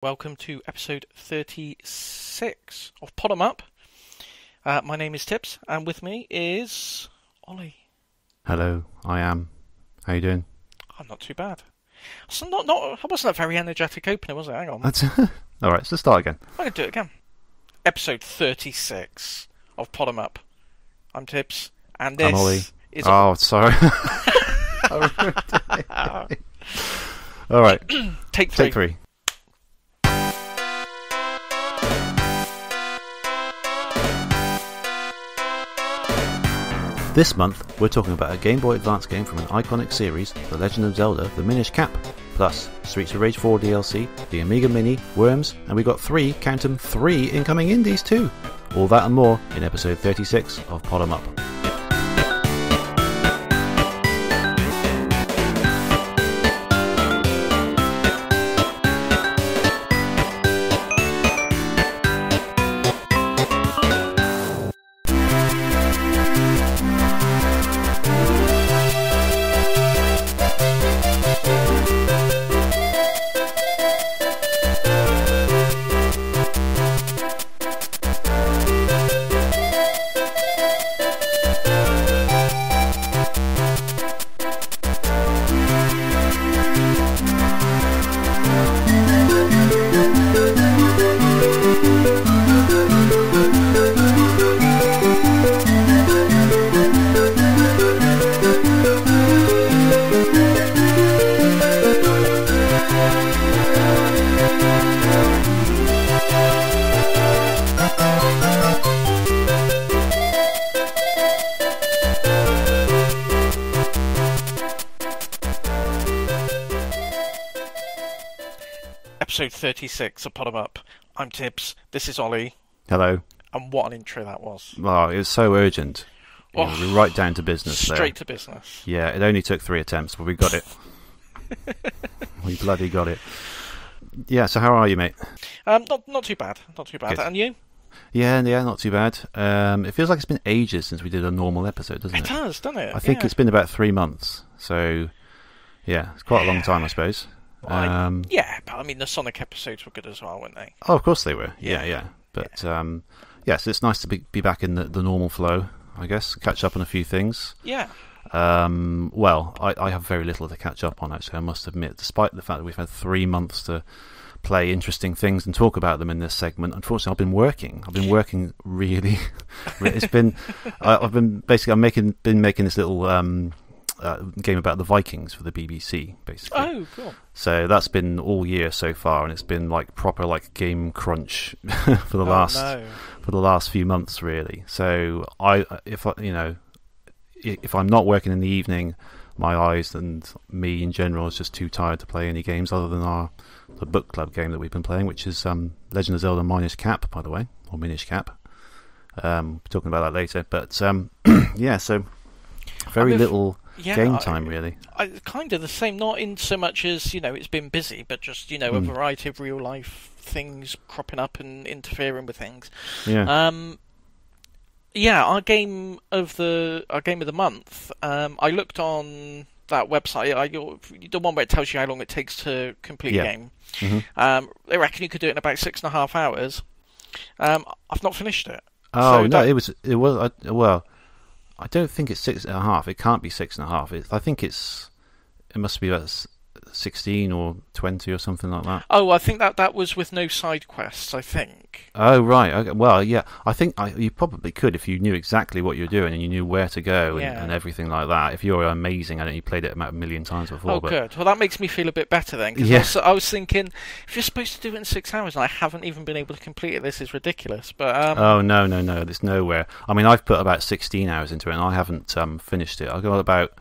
Welcome to episode 36 of Pod 'em Up. My name is Tibbs, and with me is Ollie. Hello, I am. How you doing? I'm not too bad. So I wasn't a very energetic opener, was it? Hang on. All right, so let's start again. I can do it again. Episode 36 of Pod 'em Up. I'm Tibbs, and this I'm Ollie. is... Oh, sorry. All right. Take three. Take three. This month, we're talking about a Game Boy Advance game from an iconic series, The Legend of Zelda, the Minish Cap, plus Streets of Rage 4 DLC, the Amiga Mini, Worms, and we got count 'em, three incoming indies too. All that and more in episode 36 of Pod 'em Up. Episode 36 of Pod 'em Up. I'm Tibbs, this is Ollie. Hello. And what an intro that was. Oh, it was so urgent. You know, we're right down to business Straight there. to business. Yeah, it only took 3 attempts, but we got it. We bloody got it. Yeah, so how are you, mate? Not too bad. Not too bad. Good. And you? Yeah, not too bad. It feels like it's been ages since we did a normal episode, doesn't it? It does, doesn't it? I think it's been about 3 months. So, yeah, it's quite a long time, I suppose. Yeah, but I mean, the Sonic episodes were good as well, weren't they? Oh, of course they were. Yeah. But, so it's nice to be back in the normal flow, I guess. Catch up on a few things. Yeah. Well, I have very little to catch up on, actually, I must admit. Despite the fact that we've had 3 months to play interesting things and talk about them in this segment, unfortunately, I've been working really. It's been... I've been making this little... game about the Vikings for the BBC, basically. Oh, cool. So that's been all year so far, and it's been like proper like game crunch for the last few months, really. So if I'm not working in the evening, my eyes and me in general is just too tired to play any games other than the book club game that we've been playing, which is Legend of Zelda Minish Cap, by the way, or Minish Cap. Talking about that later, but yeah, so very little. Yeah, game time, really. Kind of the same, not in so much as, it's been busy, but just, a variety of real life things cropping up and interfering with things. Yeah. Our game of the month. I looked on that website, the one where it tells you how long it takes to complete a game. Mm-hmm. They reckon you could do it in about 6.5 hours. I've not finished it. Oh, so no, it was. Well, I don't think it's 6.5. It can't be 6.5. I think it must be about 16 or 20 or something like that. Oh, I think that was with no side quests, I think. Oh, right. Okay. Well, yeah. I think you probably could if you knew exactly what you're doing and you knew where to go and everything like that. If you're amazing at it, you played it about a million times before. Oh, good. Well, that makes me feel a bit better then. Because I was thinking, if you're supposed to do it in 6 hours and I haven't even been able to complete it, this is ridiculous. But oh, no. There's nowhere. I mean, I've put about 16 hours into it and I haven't finished it. I've got about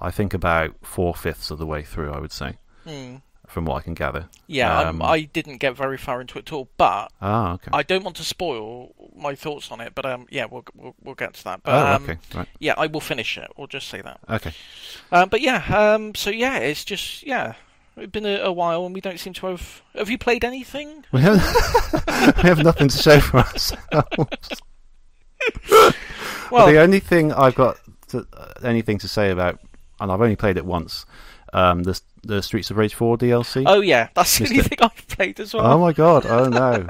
4/5 of the way through, I would say. From what I can gather. Yeah, I didn't get very far into it at all, but okay. I don't want to spoil my thoughts on it, but we'll get to that. But, okay, right. Yeah, I will finish it, we'll just say that. Okay. But yeah, so yeah, it's just, it's been a while and we don't seem to have... Have you played anything? We have nothing to show for ourselves. Well, the only thing I've got anything to say about, and I've only played it once, the Streets of Rage 4 DLC. Oh yeah, that's the only thing I've played as well. Oh my god! Oh no,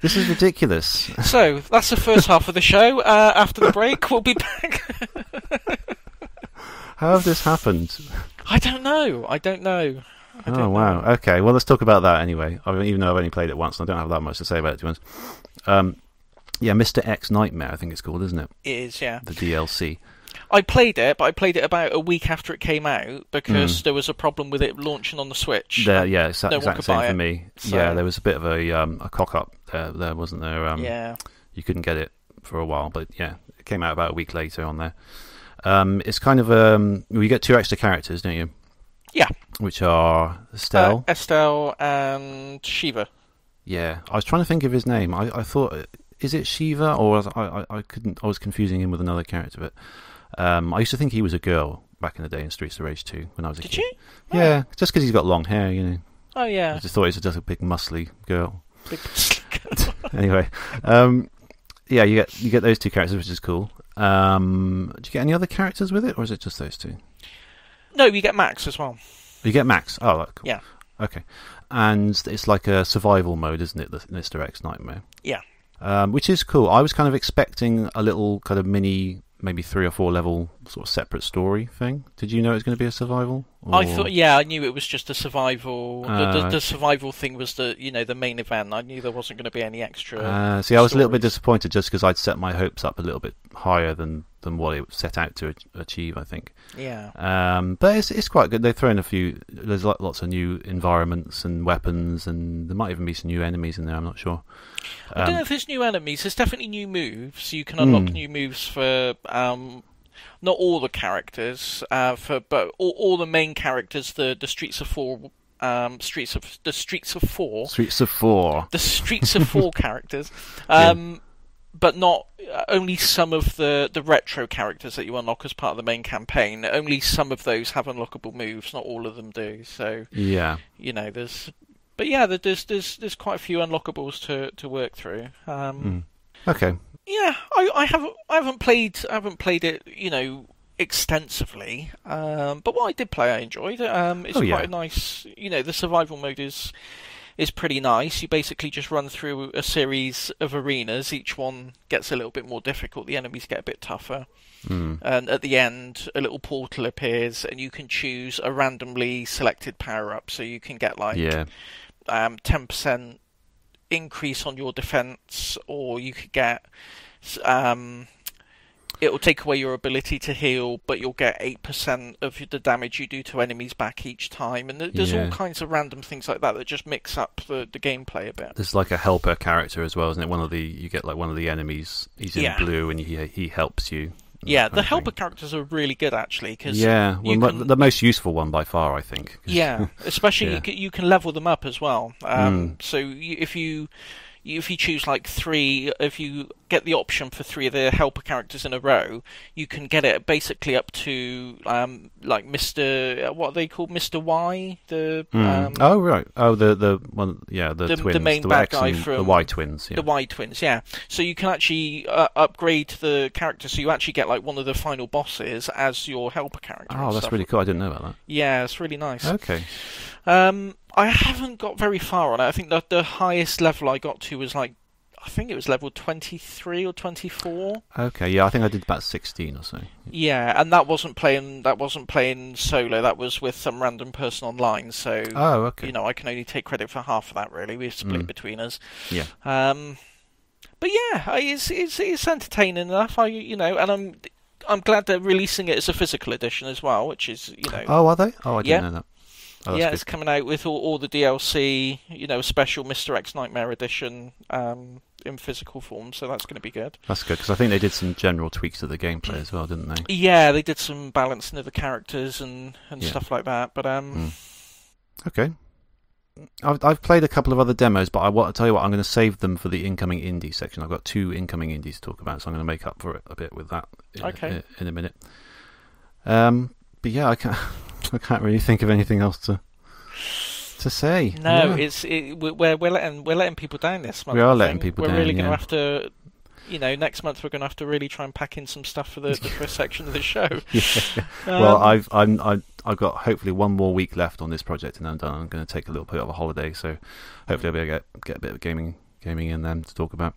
this is ridiculous. So that's the first half of the show. After the break, we'll be back. How has this happened? I don't know. Oh wow. Okay, well let's talk about that anyway. Even though I've only played it once, and I don't have that much to say about it. To be honest. Yeah, Mr. X Nightmare, I think it's called, isn't it? It is, yeah. The DLC. I played it, but I played it about a week after it came out because there was a problem with it launching on the Switch. Yeah, exactly the same for me. So. Yeah, there was a bit of a cock-up there, wasn't there? Yeah. You couldn't get it for a while, but yeah, it came out about a week later on there. It's kind of... you get 2 extra characters, don't you? Yeah. Which are Estelle. Estelle and Shiva. Yeah, I was trying to think of his name. I thought... Is it Shiva, or I couldn't? I was confusing him with another character. But I used to think he was a girl back in the day in Streets of Rage 2 when I was a kid. Did you? Yeah, just because he's got long hair, you know. Oh yeah. I just thought he was just a big muscly girl. Big muscly girl. Anyway, yeah, you get those 2 characters, which is cool. Do you get any other characters with it, or is it just those 2? No, you get Max as well. You get Max. Oh, that's cool. Yeah. Okay, and it's like a survival mode, isn't it? The Mr. X Nightmare. Yeah. Which is cool. I was kind of expecting a little kind of mini, maybe 3 or 4 level sort of separate story thing. Did you know it was going to be a survival? Or... I thought, yeah, I knew it was just a survival. The survival thing was the main event. I knew there wasn't going to be any extra. See, I was a little bit disappointed just because I'd set my hopes up a little bit higher than what it set out to achieve, I think. Yeah. But it's quite good. They're throwing there's lots of new environments and weapons, and there might even be some new enemies in there. I'm not sure. I don't know if there's new enemies. There's definitely new moves. You can unlock new moves for not all the characters, but all the main characters. The Streets of 4. The Streets of 4 characters. But not only some of the retro characters that you unlock as part of the main campaign. Only some of those have unlockable moves. Not all of them do. So yeah, there's quite a few unlockables to work through. Okay. Yeah, I haven't played it, extensively. But what I did play, I enjoyed. It's quite a nice. The survival mode is pretty nice. You basically just run through a series of arenas. Each one gets a little bit more difficult. The enemies get a bit tougher. And at the end, a little portal appears, and you can choose a randomly selected power-up. So you can get 10% increase on your defense, or you could get... it will take away your ability to heal, but you'll get 8% of the damage you do to enemies back each time. And there's all kinds of random things like that just mix up the gameplay a bit. There's like a helper character as well, isn't it? You get one of the enemies. He's in blue, and he helps you. Yeah, the helper characters are really good actually. Cause the most useful one by far, I think. Yeah, especially you can level them up as well. So if you choose 3, if you get the option for 3 of the helper characters in a row, you can get it basically up to Mr. What are they called? Mr. Y. The oh right, the one, the twins, the main bad guy from the Y twins. Yeah. The Y twins, yeah. So you can actually upgrade the character, so you actually get one of the final bosses as your helper character. Oh, that's really cool. I didn't know about that. Yeah, it's really nice. Okay. I haven't got very far on it. I think that the highest level I got to was I think it was level 23 or 24. Okay, yeah, I think I did about 16 or so. Yeah, and that wasn't playing solo. That was with some random person online. So okay. I can only take credit for half of that. Really, we've split between us. Yeah. But yeah, it's entertaining enough. And I'm glad they're releasing it as a physical edition as well, which is Oh, are they? Oh, I didn't know that. Oh, yeah, it's coming out with all the DLC, a special Mr. X Nightmare edition in physical form, so that's going to be good. That's good, because I think they did some general tweaks to the gameplay as well, didn't they? Yeah, they did some balancing of the characters and stuff like that, but... Okay. I've played a couple of other demos, but I'll tell you what, I'm going to save them for the incoming indie section. I've got 2 incoming indies to talk about, so I'm going to make up for it a bit with that in a minute. But yeah, I can't really think of anything else to say. No, we're letting people down this month. We are letting people down. We're really going to have to next month we're going to have to really try and pack in some stuff for the first section of the show. Yeah. Well, I've got hopefully one more week left on this project, and I'm done. I'm going to take a little bit of a holiday, so hopefully I'll be able to get a bit of gaming in them to talk about.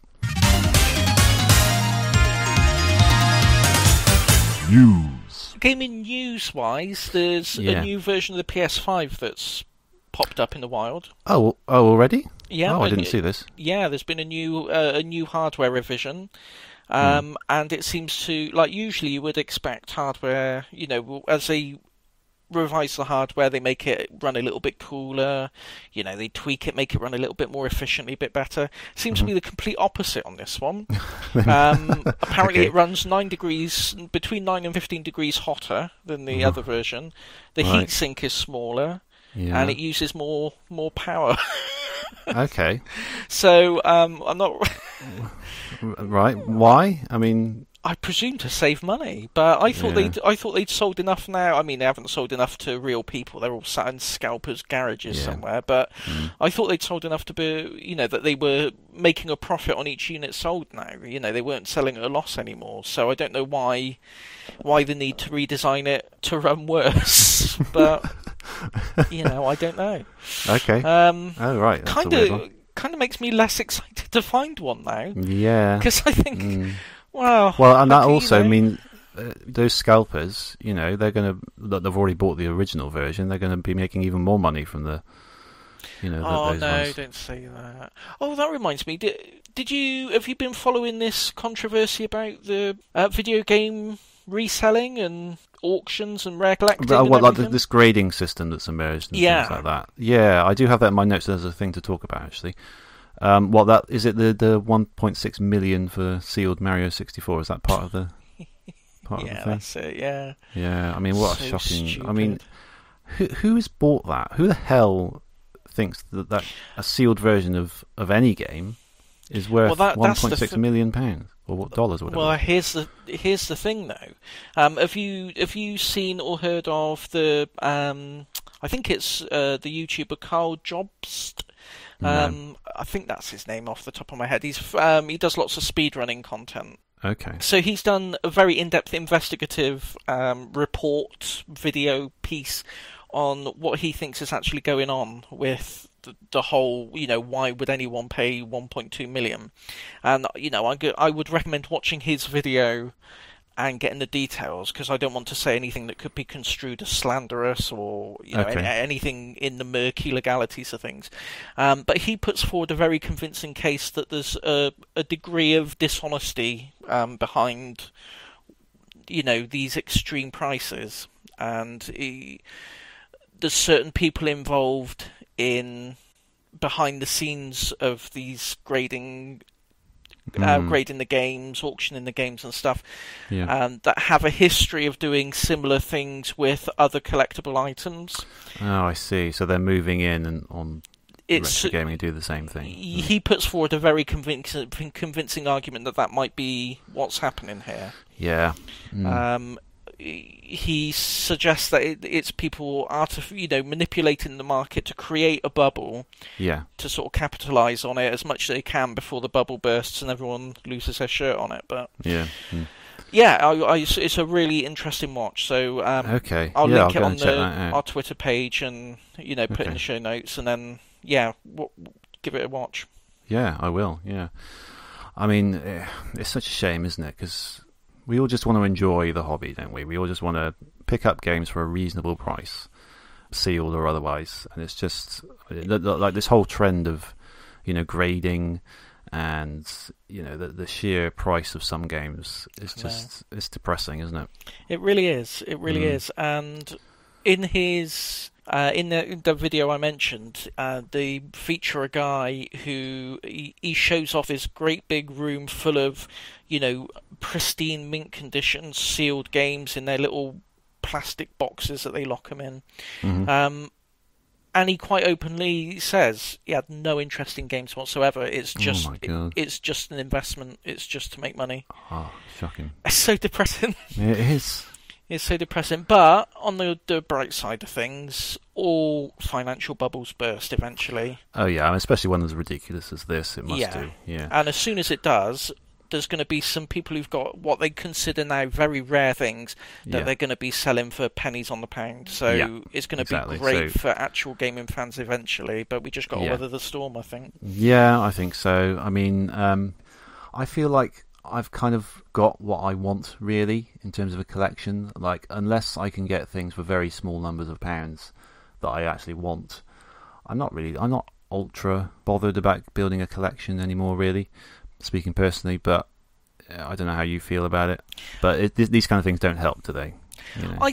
News. Gaming news-wise, there's a new version of the PS5 that's popped up in the wild. Oh, already? Yeah. Oh, I didn't see this. Yeah, there's been a new hardware revision, and it seems to, like, usually you would expect hardware, as they revise the hardware, they make it run a little bit cooler, they tweak it, make it run a little bit more efficiently, a bit better. Seems to be the complete opposite on this one. Apparently it runs between 9 and 15 degrees hotter than the other version. The heatsink is smaller, and it uses more power. Okay. So, I'm not... Right, why? I mean... I presume to save money, but I thought they'd sold enough now. I mean, they haven't sold enough to real people. They're all sat in scalpers' garages somewhere. But I thought they'd sold enough to be, that they were making a profit on each unit sold now. They weren't selling at a loss anymore. So I don't know why the need to redesign it to run worse. But I don't know. Okay. Oh right. Kind of makes me less excited to find one now. Yeah. Because I think. Well, and that also, I mean, those scalpers, they're going to. They've already bought the original version. They're going to be making even more money from the. Oh those no! ones. Don't say that. Oh, that reminds me. Have you been following this controversy about the video game reselling and auctions and rare collecting? Like this grading system that's emerged and things like that. Yeah, I do have that in my notes as a thing to talk about actually. That is it. The 1.6 million for sealed Mario 64. Is that part of the of the thing? That's it. Yeah. Yeah. I mean, what a shocking. Stupid. I mean, who's bought that? Who the hell thinks that a sealed version of any game is worth 1.6 million pounds or dollars or whatever? Well, here's the thing though. Have you seen or heard of the? I think it's the YouTuber Carl Jobst. No. I think that's his name off the top of my head. He does lots of speedrunning content. Okay. So he's done a very in-depth investigative report video piece on what he thinks is actually going on with the whole, why would anyone pay 1.2 million? And, I would recommend watching his video and getting the details, because I don't want to say anything that could be construed as slanderous or anything in the murky legalities of things. But he puts forward a very convincing case that there's a degree of dishonesty behind, these extreme prices, and there's certain people involved in behind the scenes of these grading the games, auctioning the games and stuff, that have a history of doing similar things with other collectible items. Oh, I see. So they're moving in and on retro gaming to do the same thing. He puts forward a very convincing argument that might be what's happening here. Yeah. He suggests that it's people manipulating the market to create a bubble, to sort of capitalise on it as much as they can before the bubble bursts and everyone loses their shirt on it. But it's a really interesting watch. So I'll link it on our Twitter page and put it in the show notes, and then give it a watch. Yeah, I will. Yeah, I mean, it's such a shame, isn't it? Because we all just want to enjoy the hobby, don't we? We all just want to pick up games for a reasonable price, sealed or otherwise. And it's just like this whole trend of, grading and, the sheer price of some games is just it's depressing, isn't it? It really is. It really is. And in his in the video I mentioned, they feature a guy who he shows off his great big room full of, pristine mint condition sealed games in their little plastic boxes that they lock them in. And he quite openly says he had no interest in games whatsoever. It's just it's just an investment. It's just to make money. Oh, shocking. It's so depressing. It is. It's so depressing. But on the bright side of things, all financial bubbles burst eventually. Oh, yeah, especially one as ridiculous as this. It must do. Yeah. And as soon as it does, there's going to be some people who've got what they consider now very rare things that they're going to be selling for pennies on the pound. So it's going to be great for actual gaming fans eventually, but we just got to weather the storm, I think. Yeah, I think so. I mean, I feel like I've kind of got what I want, really, in terms of a collection. Like, unless I can get things for very small numbers of pounds that I actually want, I'm not ultra bothered about building a collection anymore, really, speaking personally. But I don't know how you feel about it. But these kind of things don't help, do they? You know. I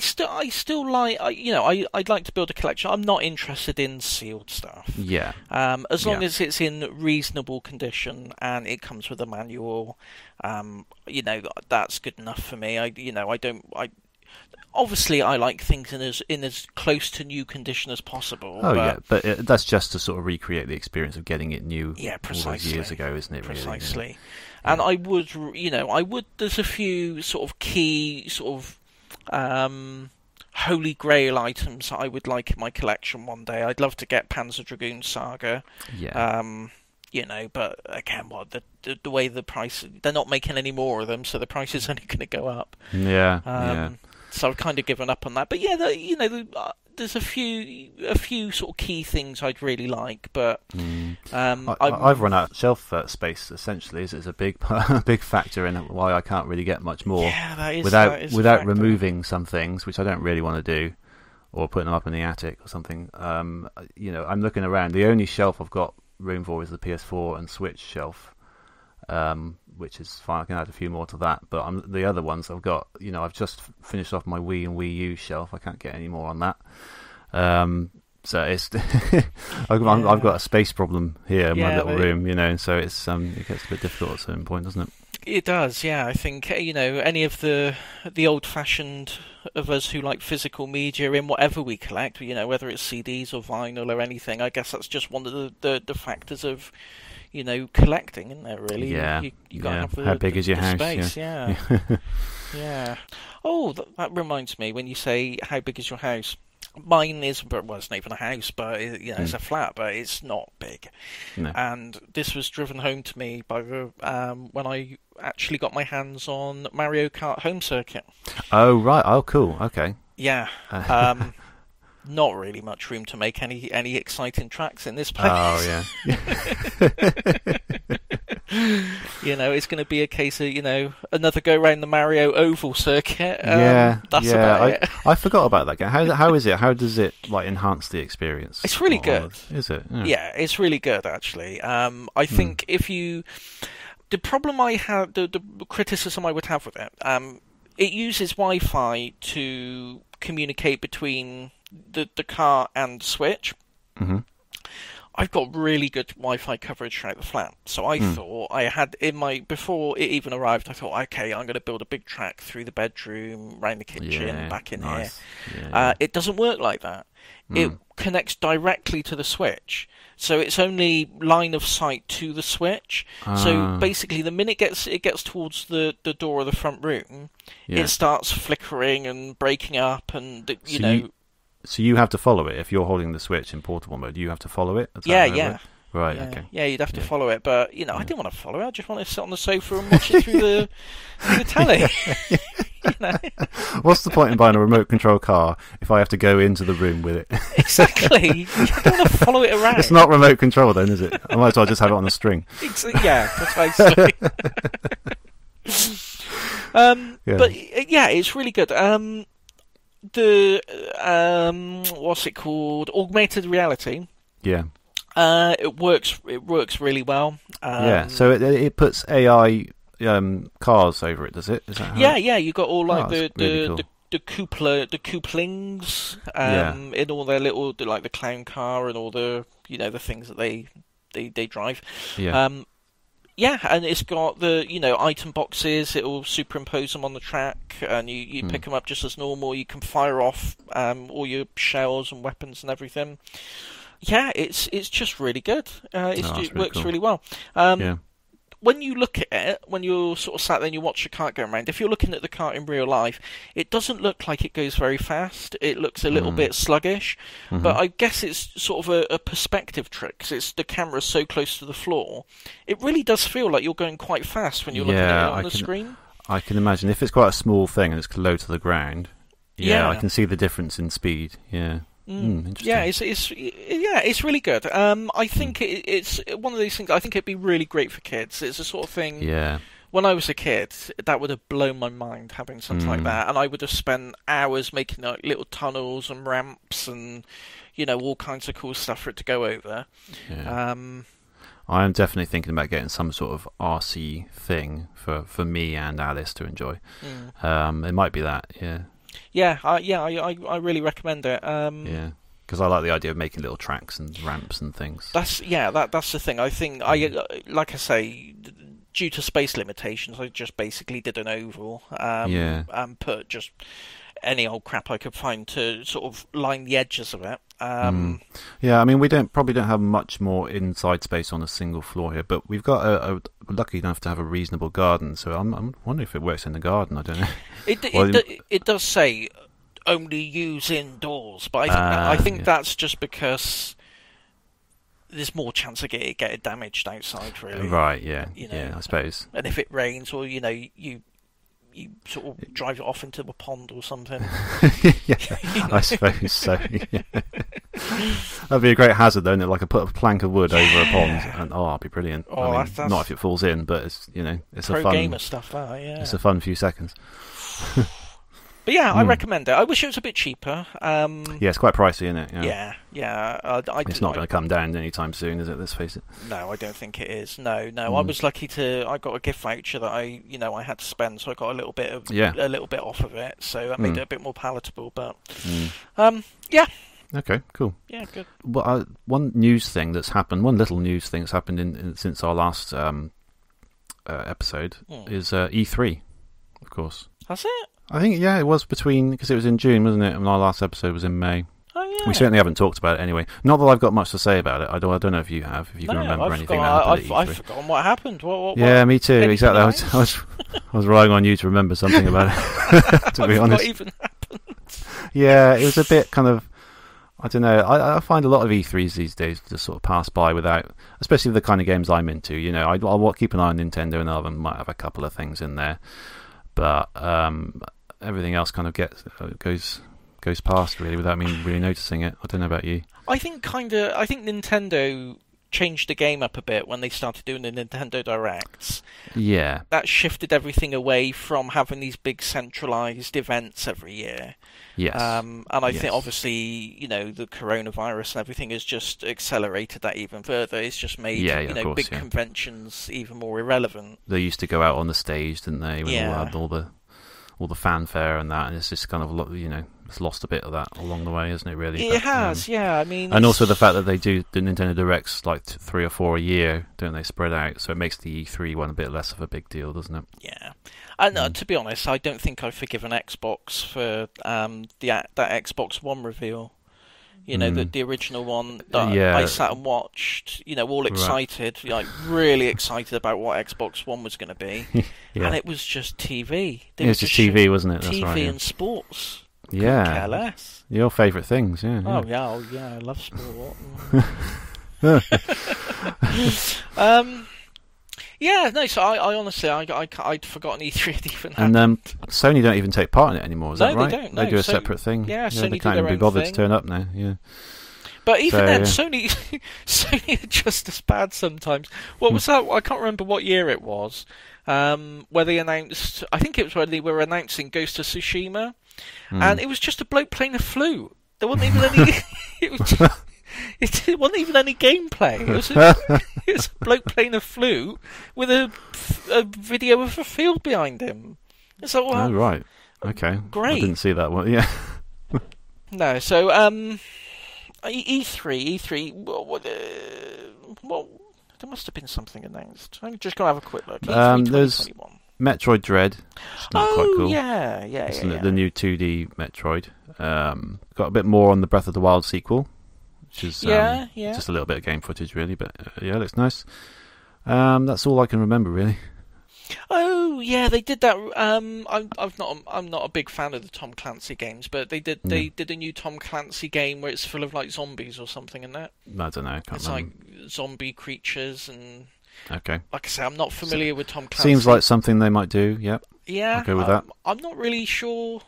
still like, I'd like to build a collection. I'm not interested in sealed stuff. Yeah. As long as it's in reasonable condition and it comes with a manual, that's good enough for me. Obviously, I like things in as close to new condition as possible. But that's just to sort of recreate the experience of getting it new. Yeah, precisely. All those years ago, isn't it? Precisely. Really? And I would. There's a few sort of key holy grail items that I would like in my collection one day. I'd love to get Panzer Dragoon Saga. Yeah. But again, the way the price, they're not making any more of them, so the price is only going to go up. Yeah. So I've kind of given up on that. But yeah, there's a few sort of key things I'd really like, but I've run out of shelf space. Essentially, it's a big big factor in why I can't really get much more. Yeah, that is without removing some things, which I don't really want to do, or putting them up in the attic or something. I'm looking around. The only shelf I've got room for is the PS4 and Switch shelf. Which is fine. I can add a few more to that, but the other ones I've got. I've just finished off my Wii and Wii U shelf. I can't get any more on that. So it's I've got a space problem here in my little room. So it's it gets a bit difficult at a certain point, doesn't it? It does, yeah. I think any of the old-fashioned of us who like physical media in whatever we collect, whether it's CDs or vinyl or anything. I guess that's just one of the factors of collecting, isn't there, really? Yeah. You gotta have how big is your house? Space, yeah. Yeah. Oh, that reminds me, when you say how big is your house, mine is, well, it's not even a house, but it's a flat, but it's not big. No. And this was driven home to me by when I actually got my hands on Mario Kart Home Circuit. Oh, right. Oh, cool. Okay. Yeah. Not really much room to make any exciting tracks in this place. Oh, yeah. It's going to be a case of, another go around the Mario Oval circuit. That's about it. I forgot about that game. How is it? How does it enhance the experience? It's really good. Is it? Yeah, it's really good, actually. I think the problem I have, the criticism I would have with it, it uses Wi-Fi to communicate between the car and Switch. Mm-hmm. I've got really good Wi-Fi coverage throughout the flat, so I thought I had before it even arrived. I thought, okay, I'm going to build a big track through the bedroom, round the kitchen, back in here. Yeah. It doesn't work like that. It connects directly to the Switch, so it's only line of sight to the Switch. So basically, the minute it gets towards the door of the front room, it starts flickering and breaking up, and So you have to follow it if you're holding the Switch in portable mode. You have to follow it. Yeah. Right. Yeah. Okay. Yeah, you'd have to follow it, but I didn't want to follow it. I just wanted to sit on the sofa and watch it through the telly. What's the point in buying a remote control car if I have to go into the room with it? Exactly. You don't want to follow it around. It's not remote control, then, is it? I might as well just have it on a string. Yeah, precisely. But yeah, it's really good. What's it called? Augmented reality. Yeah. It works really well. So it puts AI cars over it, does it? Is that how yeah. You got all really cool. the couplings in all their little the clown car and all the the things that they drive. Yeah. And it's got the item boxes. It'll superimpose them on the track, and you pick them up just as normal. You can fire off all your shells and weapons and everything. Yeah, it's just really good. It works cool. really well. when you look at it, when you're sort of sat there and you watch the kart going around, if you're looking at the kart in real life, it doesn't look like it goes very fast. It looks a little bit sluggish. But I guess it's sort of a perspective trick, because the camera's so close to the floor. It really does feel like you're going quite fast when you're looking at it on the screen. I can imagine if it's quite a small thing and it's low to the ground. Yeah, I can see the difference in speed. Yeah. Yeah, it's really good. I think it's one of these things. I think it'd be really great for kids. It's a sort of thing. Yeah. When I was a kid, that would have blown my mind, having something like that, and I would have spent hours making like little tunnels and ramps and all kinds of cool stuff for it to go over. Yeah. I am definitely thinking about getting some sort of RC thing for me and Alice to enjoy. It might be that. Yeah. Yeah, I really recommend it. Yeah, because I like the idea of making little tracks and ramps and things. That's the thing. I think like I say, due to space limitations, I just basically did an oval. And put just any old crap I could find to sort of line the edges of it. Yeah, I mean, we probably don't have much more inside space on a single floor here, but we've got we're lucky enough to have a reasonable garden. So I'm wondering if it works in the garden. I don't know. It does say only use indoors, but I think that's just because there's more chance of getting damaged outside. Really, right? Yeah, I suppose. And if it rains, or you sort of drive it off into a pond or something. Yeah, I suppose so. Yeah. That'd be a great hazard, though, wouldn't it? Like put a plank of wood over a pond, and that'd be brilliant. Oh, I mean, not if it falls in, but it's it's a fun gamer stuff. It's a fun few seconds. But yeah, I recommend it. I wish it was a bit cheaper. Yeah, it's quite pricey, isn't it? Yeah. It's not going to come down anytime soon, is it? Let's face it. No, I don't think it is. No. I was lucky I got a gift voucher that I had to spend, so I got a little bit off of it. So that made it a bit more palatable. But yeah. Okay, cool. Yeah, good. Well, one little news thing that's happened since our last episode is E3, of course. That's it? I think, it was because it was in June, wasn't it? And our last episode was in May. Oh, yeah. We certainly haven't talked about it anyway. Not that I've got much to say about it. I don't know if you have. If you can remember anything that happened at E3. I've forgotten what happened. What? Yeah, me too. Exactly. I was relying on you to remember something about it. To be honest. What even happened? Yeah, it was a bit kind of. I don't know. I find a lot of E3s these days just sort of pass by without, especially the kind of games I'm into. I'll keep an eye on Nintendo, and I might have a couple of things in there, but everything else kind of goes past really without me really noticing it. I don't know about you. I think Nintendo changed the game up a bit when they started doing the Nintendo Directs. Yeah. That shifted everything away from having these big centralized events every year. Yes. And I think obviously, the coronavirus and everything has just accelerated that even further. It's just made big conventions even more irrelevant. They used to go out on the stage, didn't they? With all the fanfare and that, and it's just kind of it's lost a bit of that along the way, isn't it? Really, it has. Yeah, I mean, and also the fact that they do the Nintendo Directs like 3 or 4 a year, don't they? Spread out, so it makes the E3 one a bit less of a big deal, doesn't it? Yeah, and to be honest, I don't think I've forgiven Xbox for that Xbox One reveal. The original one that I sat and watched, all excited, really excited about what Xbox One was going to be. And it was just TV. It was just TV, wasn't it? That's TV right, and sports. Yeah. Couldn't care less. Your favourite things, yeah. Oh, yeah, I love sport. Yeah, no, so I honestly, I'd forgotten E3 had even happened. And Sony don't even take part in it anymore, is that right? No, they don't. They do a separate thing. Yeah, Sony they can't even be bothered to turn up now, yeah. But even then, Sony are just as bad sometimes. What was that? I can't remember what year it was, where they announced, I think it was when they were announcing Ghost of Tsushima, and it was just a bloke playing a flute. There wasn't even any... It wasn't even any gameplay. It was a bloke playing a flute with a video of a field behind him. It's like, well, oh, right. Okay. Great. I didn't see that one, yeah. No, so, E3, well, there must have been something announced. I'm just going to have a quick look. E3 there's Metroid Dread. It's not quite cool. Yeah. It's the new 2D Metroid. Got a bit more on the Breath of the Wild sequel, which is just a little bit of game footage, really, but it looks nice. That's all I can remember, really. Oh yeah, they did that. I'm not a big fan of the Tom Clancy games, but they did a new Tom Clancy game where it's full of like zombies or something in that. I don't know. It's remember. Like zombie creatures and. Okay. Like I say, I'm not familiar with Tom Clancy. Seems like something they might do. Yep. Yeah. I'll go with that. I'm not really sure.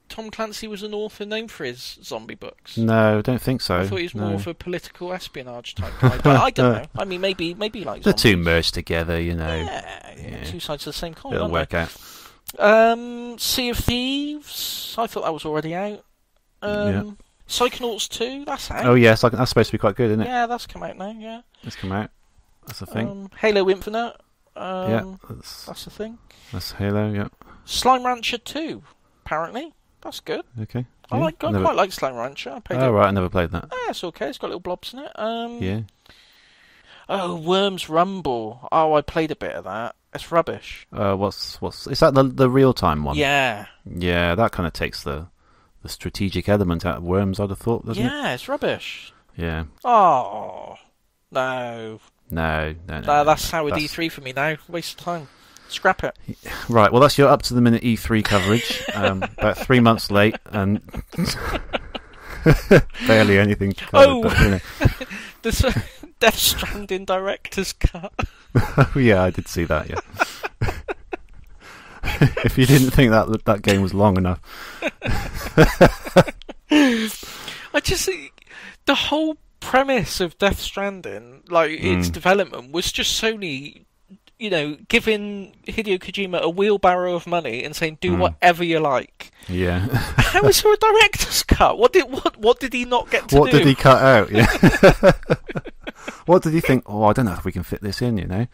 Tom Clancy was an author known for his zombie books. No, I don't think so. I thought he was more of a political espionage type guy. But I don't know. I mean, maybe like the two merged together, you know. Yeah. Two sides of the same coin. It'll work out. Sea of Thieves. I thought that was already out. Psychonauts 2. That's out. Oh yes, that's supposed to be quite good, isn't it? Yeah, that's come out now. Yeah. It's come out. That's the thing. Halo Infinite. That's the thing. That's Halo. Yeah. Slime Rancher 2. Apparently. That's good. Okay. I quite like Slime Rancher. Right, I never played that. It's okay. It's got little blobs in it. Yeah. Oh, Worms Rumble. Oh, I played a bit of that. It's rubbish. What's is that the real time one? Yeah. Yeah, that kind of takes the strategic element out of Worms, I'd have thought, doesn't it? Yeah, it's rubbish. Yeah. Oh no. No. That's soured E3 for me now. Waste of time. Scrap it. Right, well, that's your up-to-the-minute E3 coverage. About 3 months late and barely anything covered. But, you know. There's a Death Stranding director's cut. Oh, yeah, I did see that, yeah. If you didn't think that game was long enough. I just think the whole premise of Death Stranding, like its development, was just Sony... You know, giving Hideo Kojima a wheelbarrow of money and saying, "Do whatever you like." Yeah. How is there a director's cut? What did he not get to do? What did he cut out? Yeah. What did he think? Oh, I don't know if we can fit this in. You know.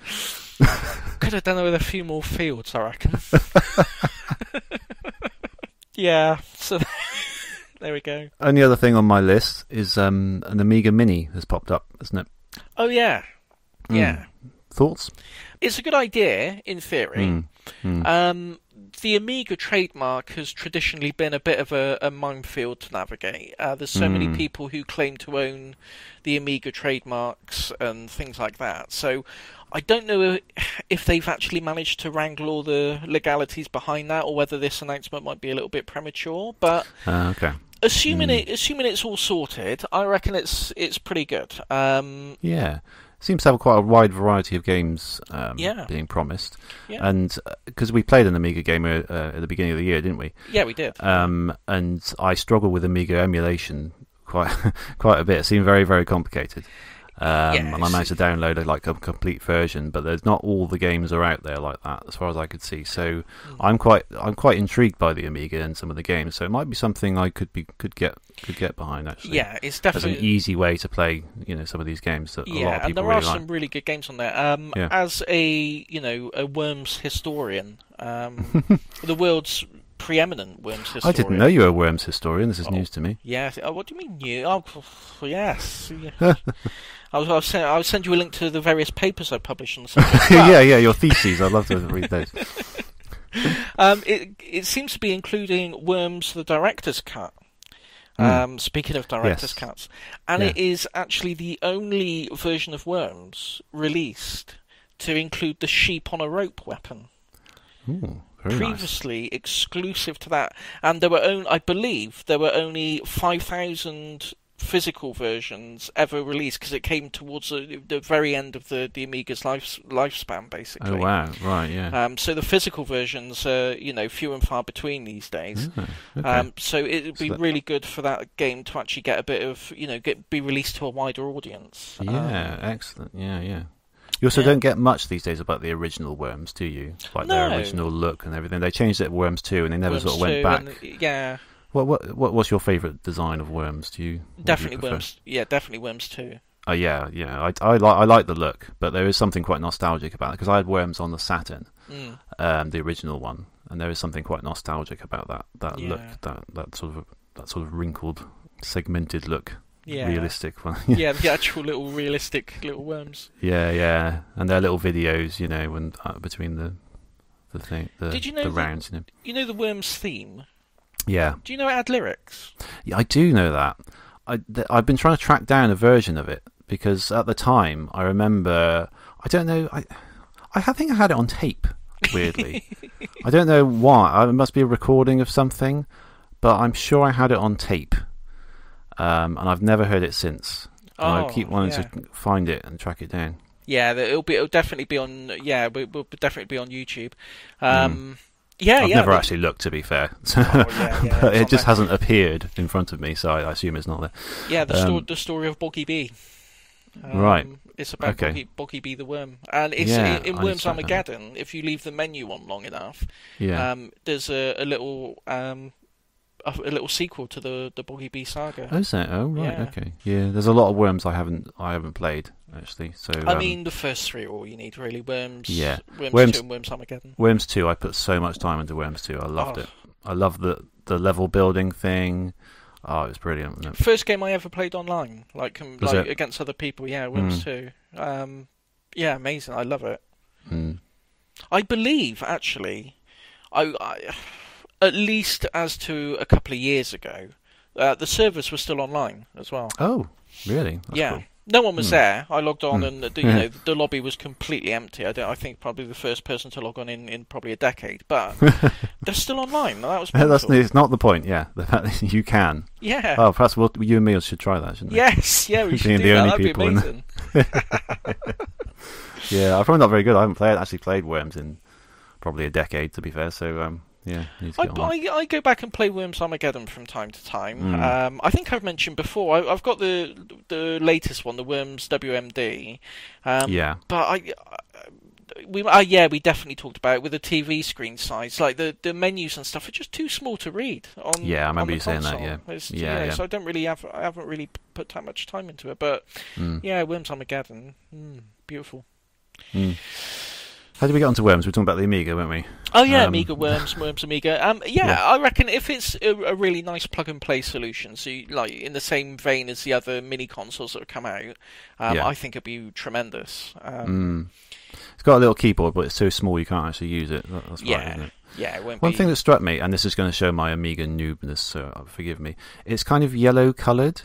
Could have done it with a few more fields, I reckon. Yeah. So there we go. Only other thing on my list is an Amiga Mini has popped up, isn't it? Oh yeah. Yeah. Thoughts? It's a good idea, in theory. The Amiga trademark has traditionally been a bit of a minefield to navigate. There's so many people who claim to own the Amiga trademarks and things like that. So I don't know if they've actually managed to wrangle all the legalities behind that, or whether this announcement might be a little bit premature. But okay. Assuming it's all sorted, I reckon it's pretty good. Yeah. Seems to have quite a wide variety of games being promised. Yeah. And because we played an Amiga game at the beginning of the year, didn't we? Yeah, we did. And I struggle with Amiga emulation quite a bit. It seemed very, very complicated. And I managed to download a complete version, but there's not all the games are out there like that, as far as I could see. So I'm quite intrigued by the Amiga and some of the games. So it might be something I could get behind, actually. Yeah, it's definitely as an easy way to play, some of these games that a lot of people really like. Yeah, and there are some really good games on there. As a Worms historian, the world's preeminent Worms historian. I didn't know you were a Worms historian. This is news to me. Yeah. What do you mean new? Oh, yes. I'll send you a link to the various papers I published on the subject. Yeah, your theses. I'd love to read those. It seems to be including Worms the director's cut. Speaking of director's cuts, and it is actually the only version of Worms released to include the sheep on a rope weapon. Ooh, previously nice. Exclusive to that, and I believe there were only 5,000 physical versions ever released, because it came towards the very end of the Amiga's lifespan, basically. Oh wow, right, yeah. So the physical versions are, few and far between these days. Okay. So it would be really good for that game to actually get a bit of, be released to a wider audience. Yeah, excellent. Yeah. You also don't get much these days about the original Worms, do you? Like their original look and everything. They changed it at Worms 2 and they never sort of went back. What's your favourite design of Worms? Definitely Worms. Yeah, definitely Worms 2. Oh yeah. I like the look, but there is something quite nostalgic about it, because I had Worms on the Saturn, the original one, and there is something quite nostalgic about that look, that sort of wrinkled, segmented look. Yeah. Realistic one. Yeah, the actual little realistic little worms. Yeah, and their little videos, when between the thing, Did you know the rounds. You know the Worms theme? Yeah. Do you know it had lyrics? Yeah, I do know that. I've been trying to track down a version of it, because at the time I remember, I don't know, I think I had it on tape. Weirdly, I don't know why. It must be a recording of something, but I'm sure I had it on tape, and I've never heard it since. And I keep wanting to find it and track it down. Yeah, it'll definitely be on. Yeah, will definitely be on YouTube. I've never actually looked, to be fair. But it just hasn't appeared in front of me, so I assume it's not there. Yeah, the story of Boggy Bee. Right. It's about Boggy Bee the worm, and it's in Worms Armageddon. If you leave the menu on long enough, there's a little sequel to the Boggy Bee saga. Oh, is that? Oh, right. Okay. Yeah, there's a lot of Worms I haven't played actually. So I mean, the first three are all you need, really. Worms 2 and Worms Armageddon. Worms 2, I put so much time into Worms 2. I loved it. I loved the level building thing. Oh, it was brilliant, wasn't it? First game I ever played online, like against other people. Yeah, Worms 2. Amazing. I love it. I believe, actually, I at least as to a couple of years ago, the servers were still online as well. Oh, really? That's cool. No one was there. I logged on, and the lobby was completely empty. I think probably the first person to log on in probably a decade, but they're still online. That was it's not the point. Yeah, the fact that you can. Yeah. Oh, perhaps you and me should try that, shouldn't we? Yes. Yeah, we should do that. That'd be amazing. Yeah, I'm probably not very good. I haven't actually played Worms in probably a decade, to be fair. So I go back and play Worms Armageddon from time to time. I think I've mentioned before, I've got the latest one, the Worms WMD. But we definitely talked about it with the TV screen size. Like the menus and stuff are just too small to read. I remember you saying that. Yeah. So I haven't really put that much time into it. But Worms Armageddon, beautiful. How did we get onto Worms? We were talking about the Amiga, weren't we? Oh yeah, Amiga Worms Amiga. I reckon if it's a really nice plug-and-play solution, so like in the same vein as the other mini consoles that have come out, I think it'd be tremendous. It's got a little keyboard, but it's so small you can't actually use it. That's right, isn't it? Yeah, it won't One thing that struck me, and this is going to show my Amiga noobness, so forgive me, it's kind of yellow-coloured.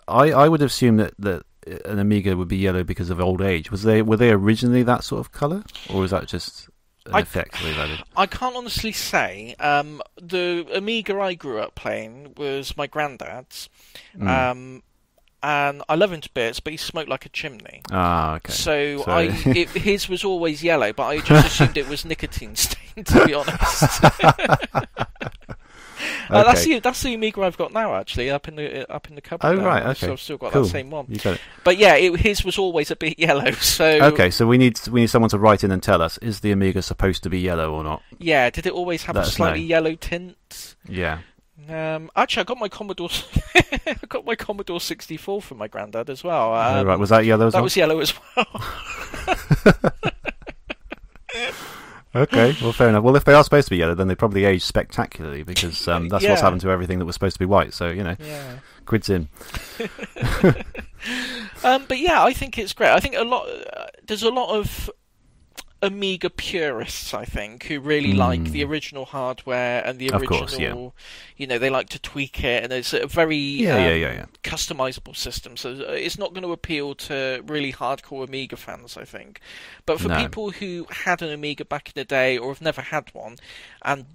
I would assume that an Amiga would be yellow because of old age. Were they originally that sort of colour, or was that just an effect they've added? I can't honestly say. The Amiga I grew up playing was my granddad's, and I love him to bits, but he smoked like a chimney. Ah, okay. So his was always yellow, but I just assumed it was nicotine stained, to be honest. Okay. That's the Amiga I've got now, actually, up in the cupboard. Oh, right, okay. So I've still got cool. that same one. You got it. But yeah, his was always a bit yellow. So okay, so we need someone to write in and tell us: is the Amiga supposed to be yellow or not? Yeah, did it always have a slightly yellow tint? Yeah. Actually, I got my Commodore. I got my Commodore 64 from my granddad as well. Right, was that yellow as well? That was yellow as well. Okay, well, fair enough. Well, if they are supposed to be yellow, then they probably age spectacularly because that's what's happened to everything that was supposed to be white. So, quids in. But yeah, I think it's great. I think there's a lot of Amiga purists, I think, who really like the original hardware and the original. Of course, they like to tweak it, and it's a very customizable system. So it's not going to appeal to really hardcore Amiga fans, I think. But for people who had an Amiga back in the day or have never had one, and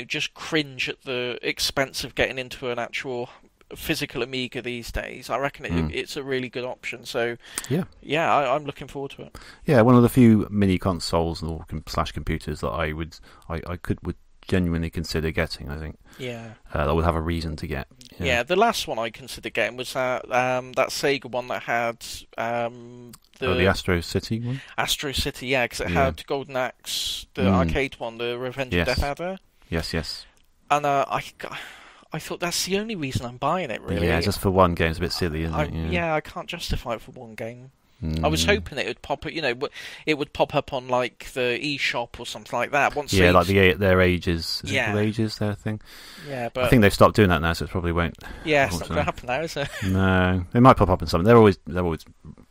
just cringe at the expense of getting into an actual physical Amiga these days, I reckon it's a really good option. So I'm looking forward to it. Yeah, one of the few mini consoles or / computers that I would genuinely consider getting. I think. Yeah. That would have a reason to get. Yeah, the last one I considered getting was that Sega one that had the Astro City one. Astro City, yeah, because it had Golden Axe, the arcade one, the Revenge of Death Adder. Yes. And I thought that's the only reason I'm buying it, really. Yeah, just for one game. It's a bit silly, isn't it? Yeah, I can't justify it for one game. I was hoping it would pop up, it would pop up on like the eShop or something like that. Like their ages. Is it called Ages, their thing? Yeah, but I think they've stopped doing that now, so it probably won't. Yeah, it's not going to happen now, is it? No, they might pop up in something. They're always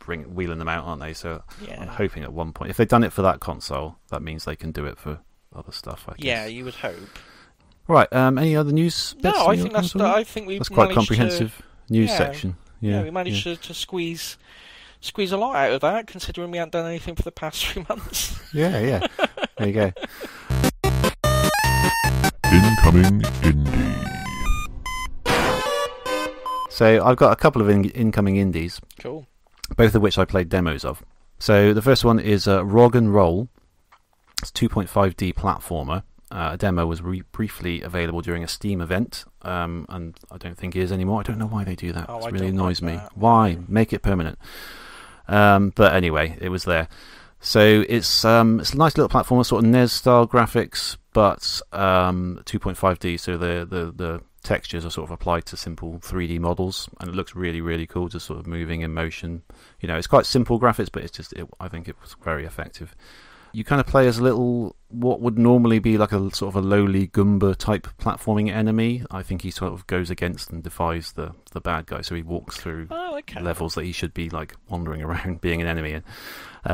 wheeling them out, aren't they? So I'm hoping at one point, if they've done it for that console, that means they can do it for other stuff. I guess. Yeah, you would hope. Right. Any other news? No, I think that's. I think we've. That's quite a comprehensive news section. Yeah, we managed to squeeze a lot out of that, considering we hadn't done anything for the past 3 months. Yeah. There you go. Incoming Indie. So I've got a couple of incoming indies. Cool. Both of which I played demos of. So the first one is Rog and Roll. It's a 2.5D platformer. A demo was briefly available during a Steam event, and I don't think it is anymore. I don't know why they do that. It really annoys me. Why? Make it permanent. But anyway, it was there. So it's a nice little platformer, sort of NES-style graphics, but 2.5D, so the textures are sort of applied to simple 3D models, and it looks really, really cool, just sort of moving in motion. It's quite simple graphics, but I think it was very effective. You kind of play as a little, what would normally be like a sort of a lowly Goomba type platforming enemy. I think he sort of goes against and defies the bad guy, so he walks through levels that he should be like wandering around being an enemy in,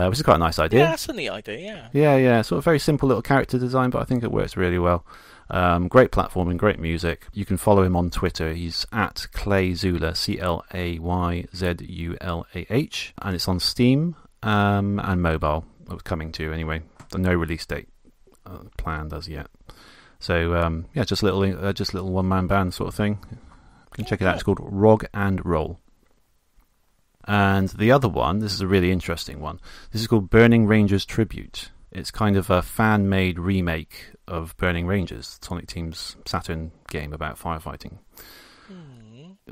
which is quite a nice idea. Yeah, that's a neat idea, Yeah, sort of very simple little character design, but I think it works really well. Great platforming, great music. You can follow him on Twitter. He's at Clayzulah, CLAYZULAH, and it's on Steam and mobile. Coming to anyway. No release date planned as yet. So just a little one-man band sort of thing. You can check it out. It's called Rog and Roll. And the other one, this is a really interesting one. This is called Burning Rangers Tribute. It's kind of a fan-made remake of Burning Rangers, Sonic Team's Saturn game about firefighting.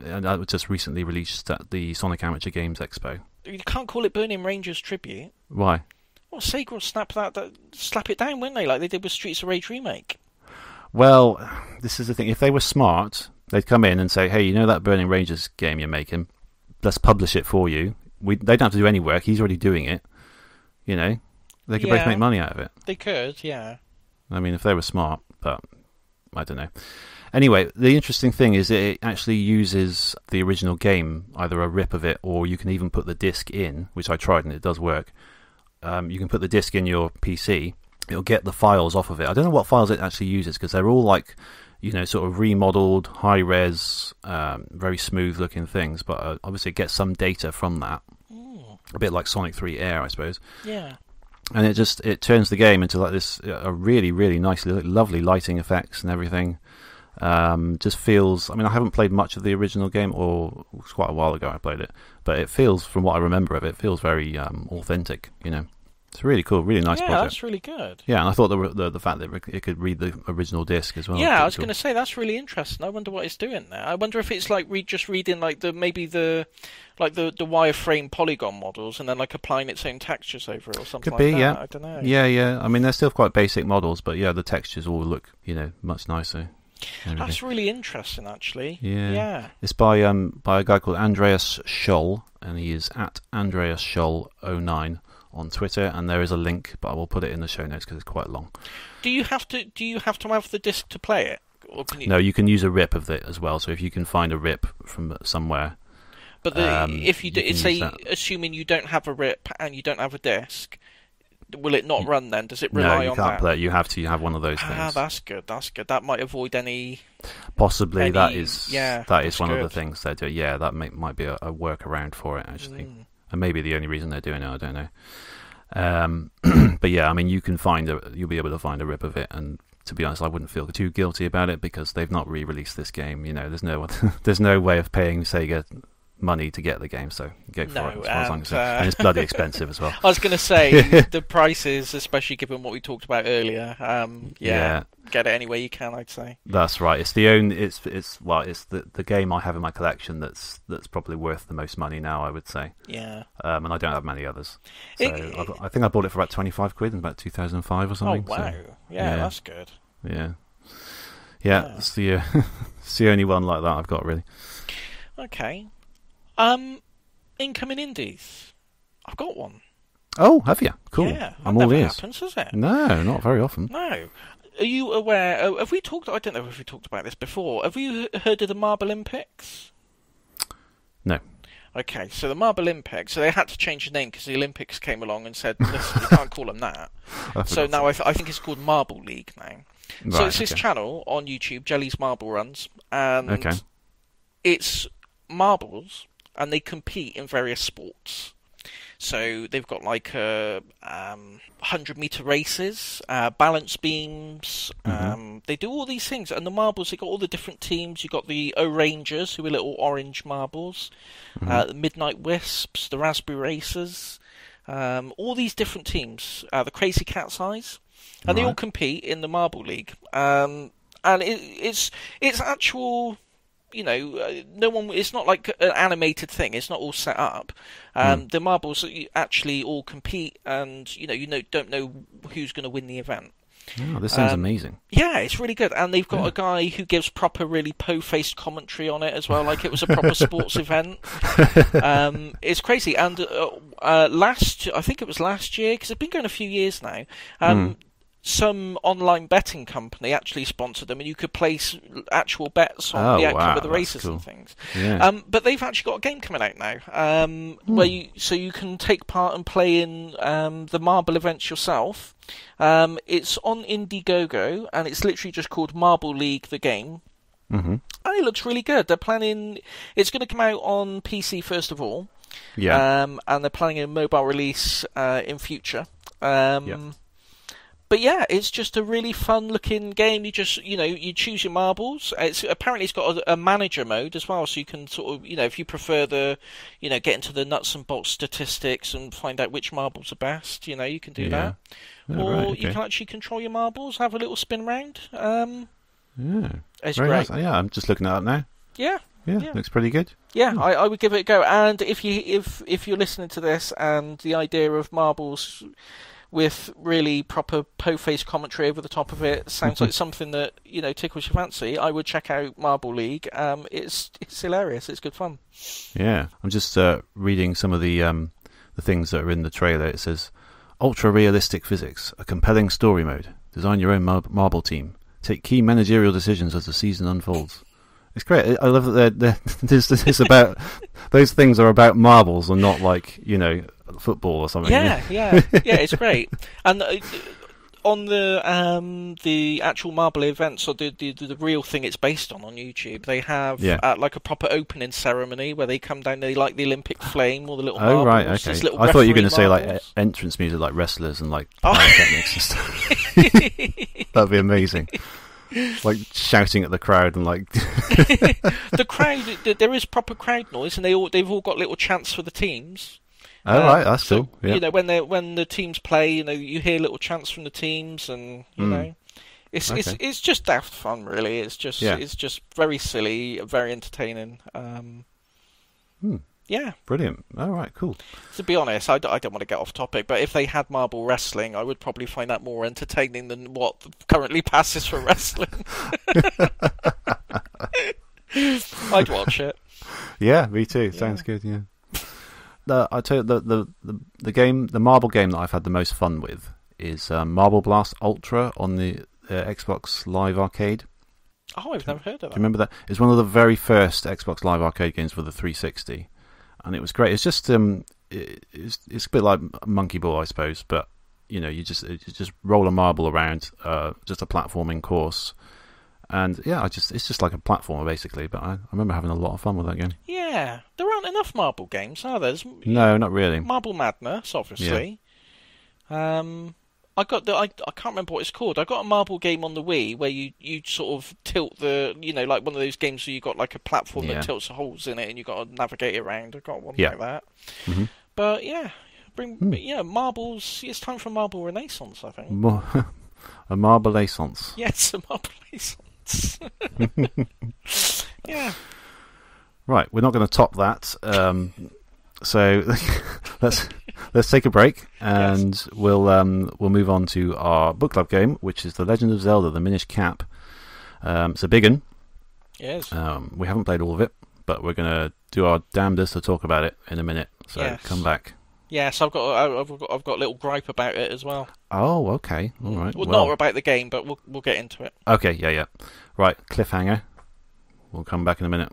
And that was just recently released at the Sonic Amateur Games Expo. You can't call it Burning Rangers Tribute. Why? Well, Sega will slap it down, wouldn't they? Like they did with Streets of Rage Remake. Well, this is the thing. If they were smart, they'd come in and say, hey, you know that Burning Rangers game you're making? Let's publish it for you. They don't have to do any work. He's already doing it. They could both make money out of it. They could, yeah. I mean, if they were smart, but I don't know. Anyway, the interesting thing is it actually uses the original game, either a rip of it, or you can even put the disc in, which I tried and it does work. You can put the disc in your PC. It'll get the files off of it. I don't know what files it actually uses, because they're all like, sort of remodeled, high-res, very smooth-looking things, but obviously it gets some data from that. A bit like Sonic 3 Air, I suppose. Yeah. And it turns the game into like this, a really, really nice, lovely lighting effects and everything. Just feels, I mean, I haven't played much of the original game, or it was quite a while ago I played it, but it feels, from what I remember of it, feels very authentic, It's really cool, really nice project. Yeah, that's really good. Yeah, and I thought the fact that it could read the original disc as well. Yeah, I was going to say, that's really interesting. I wonder what it's doing there. I wonder if it's like just reading like the wireframe polygon models and then like applying its own textures over it or something could be, like that. yeah. I don't know. Yeah. I mean, they're still quite basic models, but yeah, the textures all look, much nicer. That's really interesting, actually. Yeah. It's by a guy called Andreas Scholl, and he is at Andreas Scholl 09 on Twitter, and there is a link, but I will put it in the show notes because it's quite long. Do you have to have the disc to play it? Or can you... No, you can use a rip of it as well. So if you can find a rip from somewhere, but if you assuming you don't have a rip and you don't have a disc, will it not run then? Does it rely on that? No, you can't play it. You have to have one of those things. Ah, that's good. That might avoid any... Possibly that is one good. of the things they do. Yeah, that might be a workaround for it, actually. And maybe the only reason they're doing it, I don't know. But yeah, I mean, you'll be able to find a rip of it, and to be honest, I wouldn't feel too guilty about it because they've not re-released this game. There's no way of paying Sega money to get the game, so go for it as far as I'm concerned. And it's bloody expensive as well. I was going to say, the prices, especially given what we talked about earlier, get it any way you can, I'd say. That's right. It's the game I have in my collection that's probably worth the most money now, I would say. Yeah. And I don't have many others. So I think I bought it for about 25 quid in about 2005 or something. Oh, wow. So, yeah, that's good. Yeah. Yeah, it's the only one like that I've got, really. Okay. Incoming indies. I've got one. Oh, have you? Cool. Yeah, I'm all ears. Happens, does it? No, not very often. No. Are you aware? Have we talked? I don't know if we talked about this before. Have you heard of the Marble Olympics? No. Okay, so the Marble Olympics. So they had to change the name because the Olympics came along and said, "Listen, you can't call them that." So now I think it's called Marble League now. Right, so it's this channel on YouTube, Jelly's Marble Runs, and it's marbles and they compete in various sports. So they've got like 100-meter races, balance beams. They do all these things, and the marbles. They got all the different teams. You got the O-Rangers, who are little orange marbles, the Midnight Wisps, the Raspberry Racers, all these different teams. The Crazy Cat's Eyes, and they all compete in the Marble League. And it's actual. No one. It's not like an animated thing. It's not all set up. The marbles actually all compete, and don't know who's going to win the event. Oh, this sounds amazing. Yeah, it's really good, and they've got a guy who gives proper, really po-faced commentary on it as well, like it was a proper sports event. It's crazy, and I think it was last year, because it's been going a few years now. Some online betting company actually sponsored them, and you could place actual bets on the outcome of the races and things. Yeah. But they've actually got a game coming out now, where you can take part and play in the marble events yourself. It's on Indiegogo, and it's literally just called Marble League, the game. And it looks really good. They're planning... It's going to come out on PC first of all. Yeah. And they're planning a mobile release in future. But yeah, it's just a really fun-looking game. You just, you choose your marbles. Apparently it's got a manager mode as well, so you can sort of, if you prefer get into the nuts and bolts statistics and find out which marbles are best, you can do that. Or you can actually control your marbles, have a little spin round. It's great. Nice. Yeah, I'm just looking at it now. Yeah, looks pretty good. Yeah, I would give it a go. And if you're listening to this and the idea of marbles with really proper po-faced commentary over the top of it sounds like something that tickles your fancy, I would check out Marble League. It's hilarious. It's good fun. Yeah, I'm just reading some of the things that are in the trailer. It says, ultra-realistic physics, a compelling story mode, design your own marble team, take key managerial decisions as the season unfolds. It's great. I love that it's about those things are about marbles and not like football or something. Yeah, it's great. And on the actual marble events, or the real thing it's based on YouTube, they have like a proper opening ceremony where they come down, they light the Olympic flame, or the little marbles. Right, okay. I thought you were going to say like entrance music, like wrestlers and like pyrotechnics and stuff. That'd be amazing. Like shouting at the crowd and like the crowd. There is proper crowd noise, and they've all got little chants for the teams. Oh right, that's cool. Yeah. When the teams play, you hear little chants from the teams, and it's just daft fun, really. It's just very silly, very entertaining. Yeah, brilliant. All right, cool. To be honest, I don't want to get off topic, but if they had marble wrestling, I would probably find that more entertaining than what currently passes for wrestling. I'd watch it. Yeah, me too. Sounds good. Yeah. I tell you, the marble game that I've had the most fun with is Marble Blast Ultra on the Xbox Live Arcade. Oh, I've never heard of that. Do you remember that? It's one of the very first Xbox Live Arcade games for the 360, and it was great. It's just it's a bit like Monkey Ball, I suppose, but you just roll a marble around, just a platforming course. And yeah, it's just like a platformer basically. But I remember having a lot of fun with that game. Yeah, there aren't enough marble games, are there? No, not really. Marble Madness, obviously. Yeah. I can't remember what it's called. I got a marble game on the Wii where you sort of tilt the, like one of those games where you got like a platform that tilts the holes in it and you got to navigate it around. I got one like that. Mm-hmm. But marbles. It's time for Marble Renaissance, I think. A Marble Renaissance. Yes, a Marble Renaissance. Yeah. Right, we're not going to top that. So let's take a break, and we'll move on to our book club game, which is The Legend of Zelda: The Minish Cap. It's a big one. Yes. We haven't played all of it, but we're going to do our damnedest to talk about it in a minute. So come back. Yes, I've got a little gripe about it as well. Oh, okay, all right. Well, not about the game, but we'll get into it. Okay, yeah. Right, cliffhanger. We'll come back in a minute.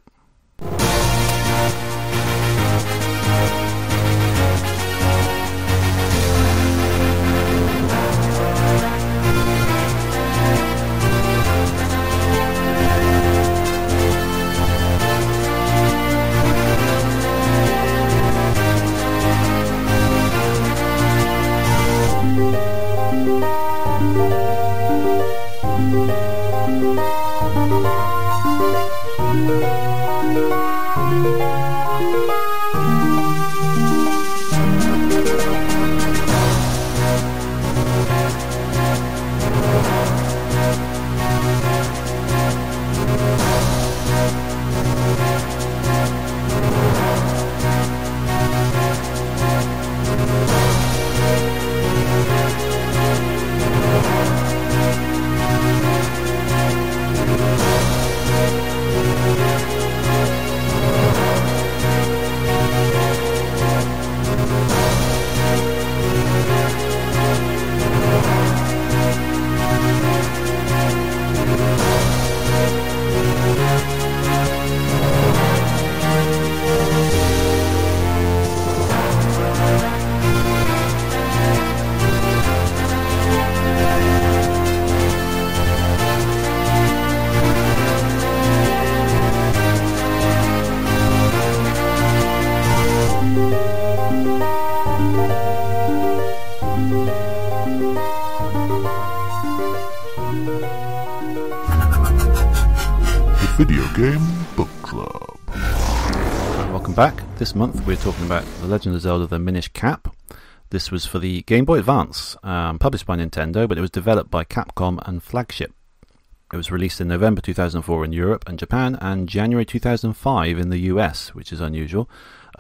The Video Game Book Club. Welcome back. This month we're talking about The Legend of Zelda: The Minish Cap. This was for the Game Boy Advance, published by Nintendo, but it was developed by Capcom and Flagship. It was released in November 2004 in Europe and Japan, and January 2005 in the US, which is unusual.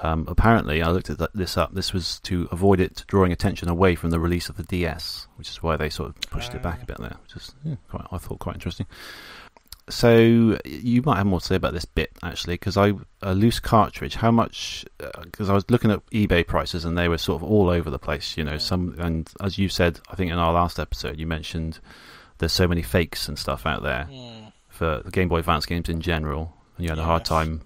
Apparently, I looked at this up, this was to avoid it drawing attention away from the release of the DS, which is why they sort of pushed it back a bit there, which is, I thought, quite interesting. So you might have more to say about this bit, actually, because a loose cartridge, how much, because I was looking at eBay prices and they were sort of all over the place, some, and as you said, I think in our last episode, you mentioned there's so many fakes and stuff out there for the Game Boy Advance games in general, and you had a hard time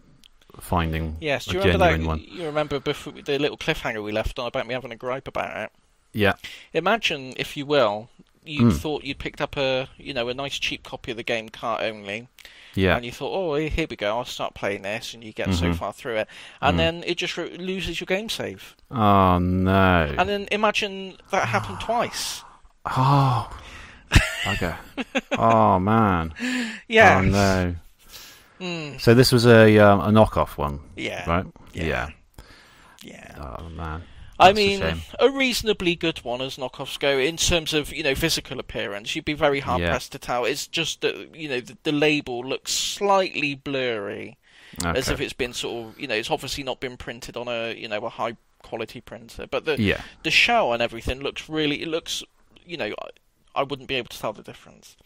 finding do you a remember genuine one. You remember before the little cliffhanger we left on about me having a gripe about it? Yeah. Imagine, if you will, you thought you'd picked up a nice cheap copy of the game, cart only. Yeah. And you thought, oh, here we go, I'll start playing this, and you get so far through it. And then it just loses your game save. Oh, no. And then imagine that happened twice. Oh. Okay. Oh, man. Yeah. Oh, no. So this was a knockoff one? Yeah. Right? Yeah. Oh, man. I mean, a reasonably good one as knockoffs go in terms of physical appearance. You'd be very hard pressed to tell. It's just that the label looks slightly blurry, as if it's been sort of it's obviously not been printed on a high quality printer. But the shell and everything looks really. It looks I wouldn't be able to tell the difference.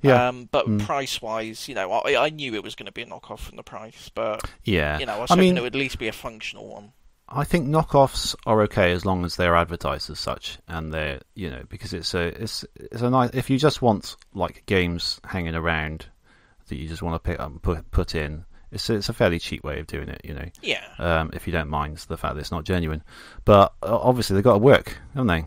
Yeah. But price wise, I knew it was going to be a knockoff from the price, but I was hoping it would at least be a functional one. I think knockoffs are okay as long as they're advertised as such, and they're because it's a nice, if you just want like games hanging around that you just want to pick up and put in, it's a fairly cheap way of doing it, if you don't mind the fact that it's not genuine, but obviously they've got to work, haven't they?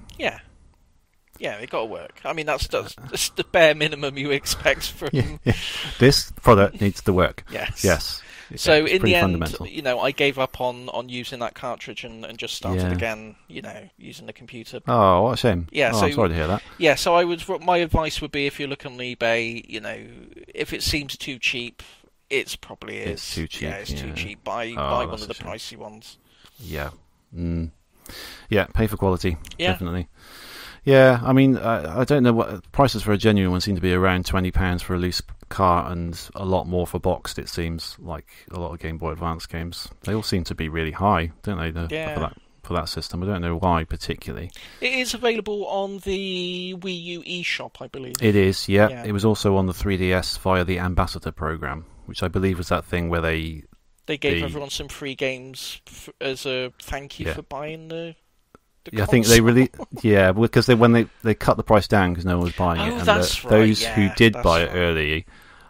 Yeah, they got to work. I mean, that's the bare minimum you expect from. This product needs to work. Yes. So in the end, I gave up on using that cartridge and just started again, using the computer. Oh, what a shame. Yeah, I'm sorry to hear that. Yeah, so my advice would be, if you're looking on eBay, if it seems too cheap, it probably is. It's too cheap. Yeah, it's too cheap. Buy one of the pricey ones. Yeah. Yeah, pay for quality. Yeah. Definitely. Yeah, I mean, I don't know what prices for a genuine one seem to be around £20 for a loose cart and a lot more for boxed. It seems like a lot of Game Boy Advance games. They all seem to be really high, don't they? For that system, I don't know why particularly. It is available on the Wii U eShop, I believe. It is, yeah. It was also on the 3DS via the Ambassador program, which I believe was that thing where they gave everyone some free games as a thank you for buying the. I think they really, because when they cut the price down because no one was buying it, and those who did buy it early,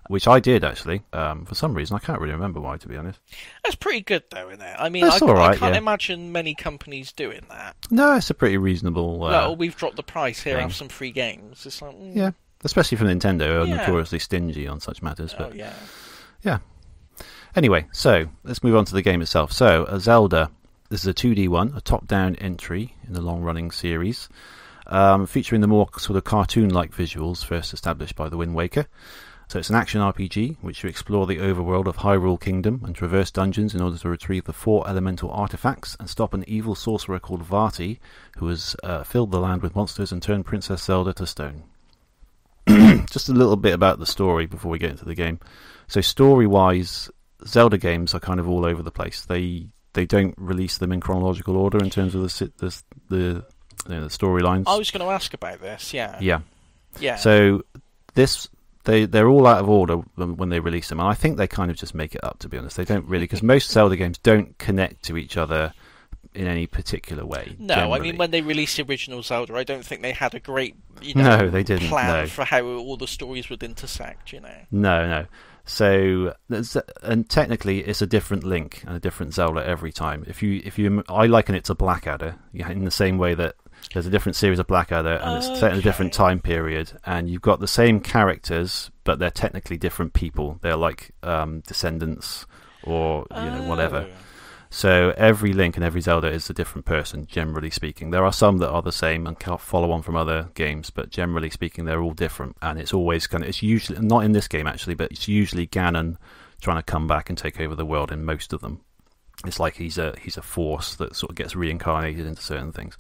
which I did actually, for some reason I can't really remember why, to be honest. That's pretty good though, isn't it? I mean, I can't imagine many companies doing that. No, it's a pretty reasonable. We've dropped the price here, have some free games. It's like especially for Nintendo, who are notoriously stingy on such matters. But yeah. Anyway, so let's move on to the game itself. So, Zelda. This is a 2D one, a top-down entry in the long-running series, featuring the more sort of cartoon-like visuals first established by the Wind Waker. So it's an action RPG, which you explore the overworld of Hyrule Kingdom and traverse dungeons in order to retrieve the 4 elemental artifacts and stop an evil sorcerer called Vati, who has filled the land with monsters and turned Princess Zelda to stone. Just a little bit about the story before we get into the game. So story-wise, Zelda games are kind of all over the place. They don't release them in chronological order in terms of the storylines. I was going to ask about this. Yeah. So they're all out of order when they release them, and I think they kind of just make it up. To be honest, they don't really, because most Zelda games don't connect to each other in any particular way. No, generally. I mean, when they released the original Zelda, I don't think they had a great no, they didn't, plan for how all the stories would intersect. No. So, and technically, it's a different Link and a different Zelda every time. I liken it to Blackadder, in the same way that there's a different series of Blackadder, and it's set in a different time period, and you've got the same characters, but they're technically different people. They're like descendants or whatever. So every Link and every Zelda is a different person, generally speaking. There are some that are the same and can follow on from other games, but generally speaking, they're all different. And it's always it's usually, not in this game actually, but it's usually Ganon trying to come back and take over the world in most of them. It's like he's a force that sort of gets reincarnated into certain things.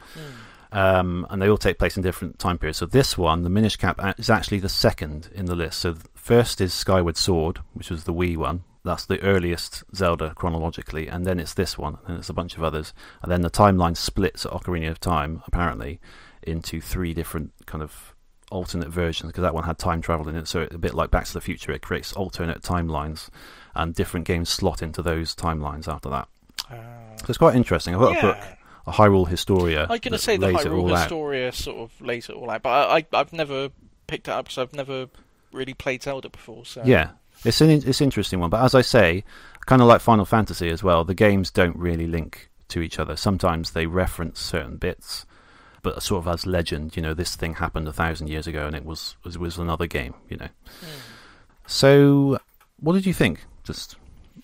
And they all take place in different time periods. So this one, the Minish Cap, is actually the second in the list. So first is Skyward Sword, which was the Wii one. That's the earliest Zelda chronologically, and then it's this one, and it's a bunch of others. And then the timeline splits at Ocarina of Time, apparently, into 3 different kind of alternate versions, because that one had time travel in it, so a bit like Back to the Future, it creates alternate timelines, and different games slot into those timelines after that. So it's quite interesting. I've got a book, a Hyrule Historia. I'm going to say the Hyrule Historia sort of lays it all out, but I've never picked it up because I've never really played Zelda before. So yeah. It's an interesting one, but as I say, kind of like Final Fantasy as well, the games don't really link to each other. Sometimes they reference certain bits, but sort of as legend, this thing happened 1,000 years ago and it was another game, So, what did you think, just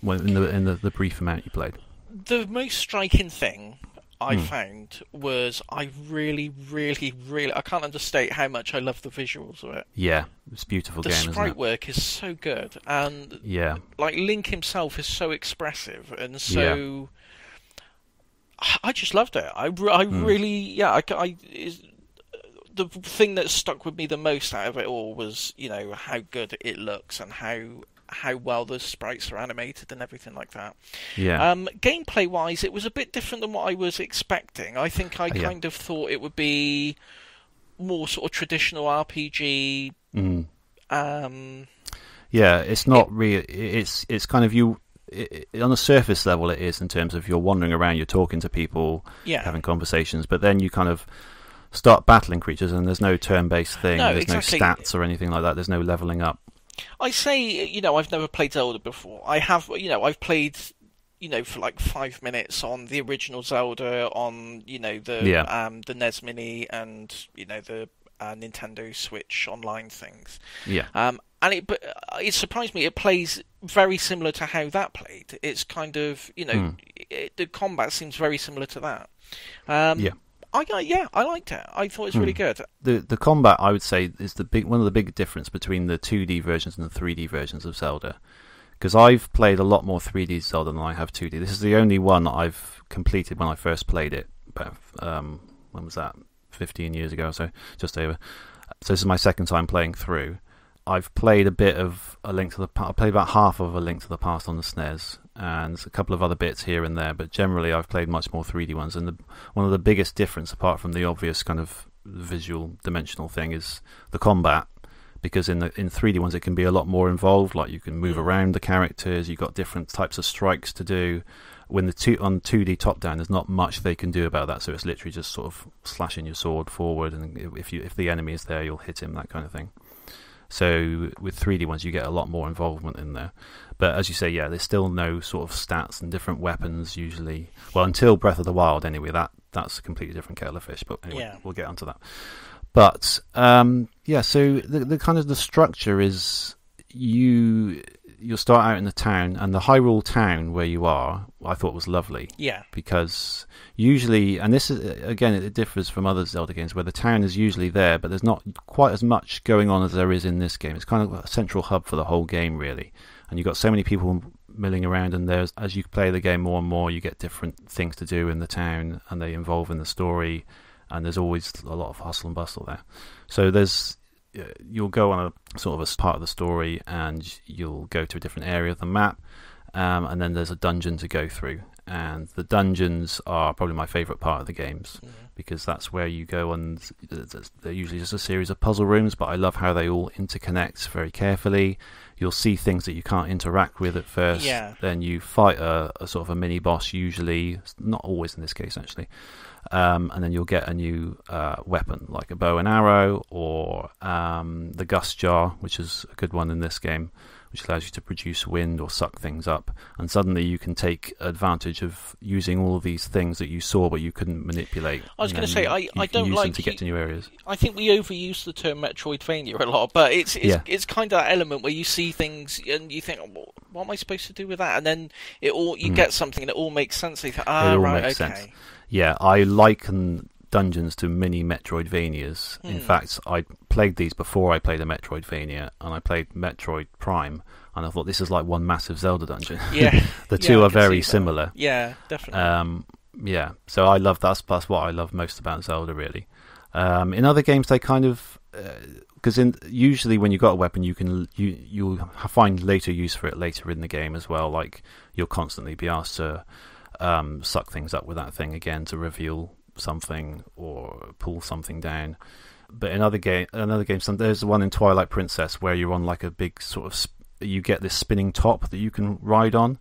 in the brief amount you played? The most striking thing I found was I really, really, really... I can't understate how much I love the visuals of it. Yeah, it's a beautiful game, isn't it? The sprite work is so good, and Link himself is so expressive, and so... Yeah. I just loved it. I really... the thing that stuck with me the most out of it all was, how good it looks and how well the sprites are animated and everything like that. Yeah. Gameplay-wise, it was a bit different than what I was expecting. I think I kind of thought it would be more sort of traditional RPG. It's not really. It's kind of you. On the surface level, it is in terms of you're wandering around, you're talking to people, having conversations, but then you kind of start battling creatures, and there's no turn-based thing. There's no stats or anything like that. There's no leveling up. I say, I've never played Zelda before. I have, I've played, for like 5 minutes on the original Zelda, on, the NES Mini and, the Nintendo Switch online things. Yeah. And it surprised me. It plays very similar to how that played. It's kind of, the combat seems very similar to that. I liked it. I thought it was really good. The combat, I would say, is one of the big difference between the 2D versions and the 3D versions of Zelda. Because I've played a lot more 3D Zelda than I have 2D. This is the only one that I've completed when I first played it. About, when was that? 15 years ago or so, just over. So this is my second time playing through. I've played a bit of A Link to the Past. I played about half of A Link to the Past on the SNES, and a couple of other bits here and there, but generally I've played much more 3D ones, and one of the biggest difference, apart from the obvious kind of visual dimensional thing, is the combat, because in 3D ones it can be a lot more involved, like you can move around the characters, you've got different types of strikes to do. When on 2D top down, there's not much they can do about that, so it's literally just sort of slashing your sword forward, and if the enemy is there, you'll hit him, that kind of thing. So with 3D ones, you get a lot more involvement in there. But as you say, there's still no sort of stats and different weapons usually. Well, until Breath of the Wild, anyway. That's a completely different kettle of fish. But anyway, we'll get onto that. But so the kind of the structure is you'll start out in the town, and the Hyrule town where you are, I thought was lovely. Yeah. Because usually, and this is, again, it differs from other Zelda games, where the town is usually there, but there's not quite as much going on as there is in this game. It's kind of a central hub for the whole game, really. And you've got so many people milling around, and as you play the game more and more, you get different things to do in the town, and they involve in the story, and there's always a lot of hustle and bustle there. So you'll go on a sort of a part of the story, and you'll go to a different area of the map, and then there's a dungeon to go through. And the dungeons are probably my favourite part of the games, because that's where you go, and they're usually just a series of puzzle rooms, but I love how they all interconnect very carefully. You'll see things that you can't interact with at first. Then you fight a sort of a mini boss, usually, not always in this case actually. And then you'll get a new weapon, like a bow and arrow, or the Gust Jar, which is a good one in this game, which allows you to produce wind or suck things up. And suddenly you can take advantage of using all of these things that you saw but you couldn't manipulate. I was going to say, I don't use like them to get to new areas. I think we overuse the term Metroidvania a lot, but it's kind of that element where you see things and you think, oh, what am I supposed to do with that? And then you get something and it all makes sense. And you think, right, okay. Sense. Yeah, I liken dungeons to mini Metroidvanias. In fact, I played these before I played a Metroidvania, and I played Metroid Prime, and I thought this is like one massive Zelda dungeon. Yeah, the two are very similar. Yeah, definitely. Yeah, so I love that's what I love most about Zelda, really. In other games, they kind of because usually when you've got a weapon, you'll find later use for it later in the game as well. Like you'll constantly be asked to suck things up with that thing again to reveal something or pull something down. But in another game, there's the one in Twilight Princess where you're on like a big sort of you get this spinning top that you can ride on,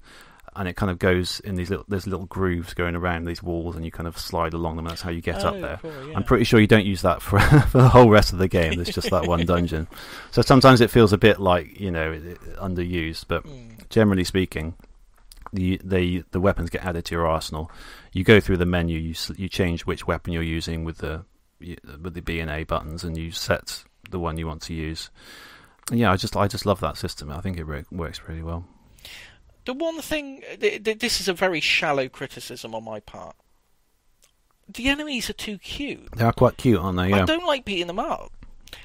and it kind of goes in there's little grooves going around these walls, and you kind of slide along them, and that's how you get up there. Cool, yeah. I'm pretty sure you don't use that for the whole rest of the game. There's just that one dungeon. So sometimes it feels a bit like underused, but generally speaking, the weapons get added to your arsenal. You go through the menu, you change which weapon you're using with the B and A buttons, and you set the one you want to use. And yeah, I just love that system. I think it works really well. The one thing, this is a very shallow criticism on my part. The enemies are too cute. They are quite cute, aren't they? Yeah. I don't like beating them up.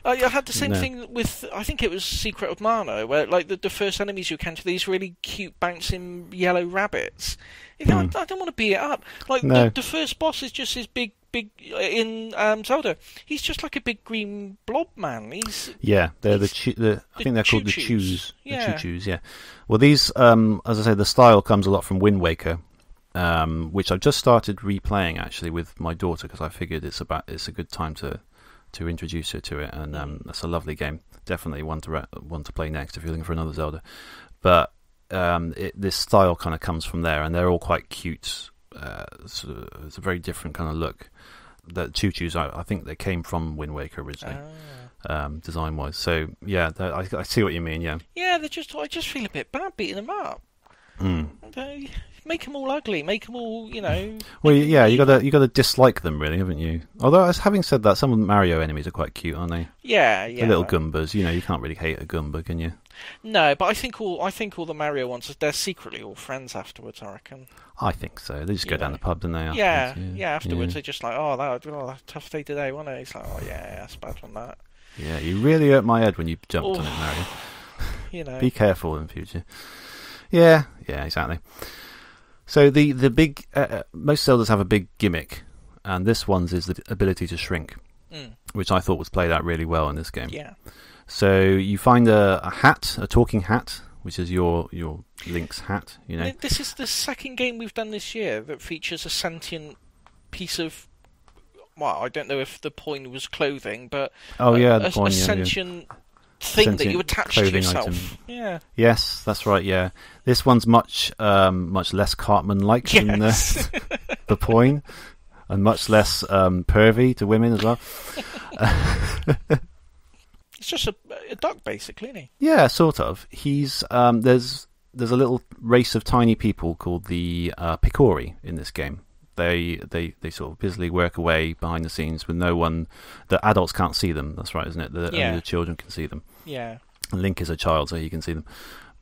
I had the same thing with, I think it was Secret of Mana, where like the first enemies you encounter, these really cute bouncing yellow rabbits. I don't want to beat it up. Like the first boss is just this big in Zelda. He's just like a big green blob man. They're I think they're called the Chews. Yeah. The Chews, yeah. Well, these, as I say, the style comes a lot from Wind Waker, which I've just started replaying actually with my daughter because I figured it's a good time to introduce her to it, and that's a lovely game. Definitely one to play next if you're looking for another Zelda. But this style kind of comes from there, and they're all quite cute. It's a very different kind of look. The Choo-Choos, I think they came from Wind Waker originally, design-wise. So yeah, I see what you mean. Yeah. Yeah, I just feel a bit bad beating them up. Make them all ugly. Make them all, Well, yeah, you got to dislike them, really, haven't you? Although, having said that, some of the Mario enemies are quite cute, aren't they? Yeah. The little Goombas. You can't really hate a Goomba, can you? No, but I think all the Mario ones, they're secretly all friends afterwards, I reckon. I think so. They just go down the pub, don't they? Afterwards? Yeah. Afterwards, they're just like, that was a tough day today, wasn't it? It's like, that's a bad one, that. Yeah, you really hurt my head when you jumped on it, Mario. Be careful in the future. Yeah, exactly. So the big most Zeldas have a big gimmick, and this one's is the ability to shrink, which I thought was played out really well in this game. Yeah. So you find a hat, a talking hat, which is your Link's hat. This is the second game we've done this year that features a sentient piece of. Well, I don't know if the point was clothing, but a sentient thing that you attach to yourself. Item. Yeah. Yes, that's right. Yeah, this one's much less Cartman-like than the point, and much less pervy to women as well. It's just a duck, basically, isn't he? Yeah, sort of. He's there's a little race of tiny people called the Picori in this game. They sort of busily work away behind the scenes with no one. The adults can't see them. That's right, isn't it? Only the children can see them. Yeah. And Link is a child, so he can see them.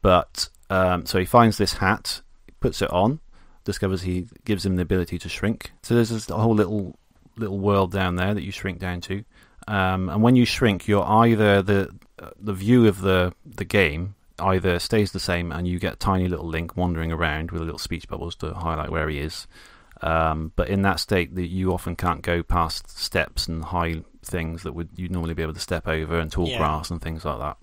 But so he finds this hat, puts it on, discovers he gives him the ability to shrink. So there's this whole little world down there that you shrink down to. And when you shrink, you're either the view of the game either stays the same, and you get tiny little Link wandering around with little speech bubbles to highlight where he is. But in that state, you often can't go past steps and high things that you'd normally be able to step over, and tall grass and things like that.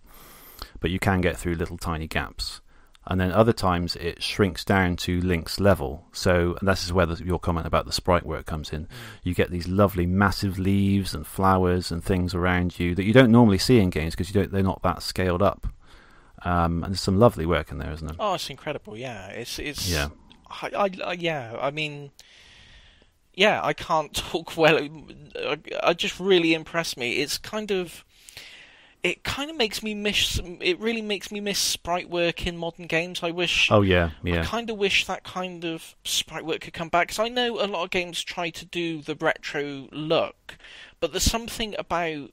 But you can get through little tiny gaps. And then other times it shrinks down to Link's level. So, and this is where your comment about the sprite work comes in. You get these lovely massive leaves and flowers and things around you that you don't normally see in games because they're not that scaled up. And there's some lovely work in there, isn't there? Oh, it's incredible. Yeah, it's yeah. I mean, yeah, I can't talk well. It just really impressed me. It's kind of, it kind of makes me miss. It really makes me miss sprite work in modern games. I wish. Oh yeah. I kind of wish that kind of sprite work could come back, because I know a lot of games try to do the retro look, but there's something about.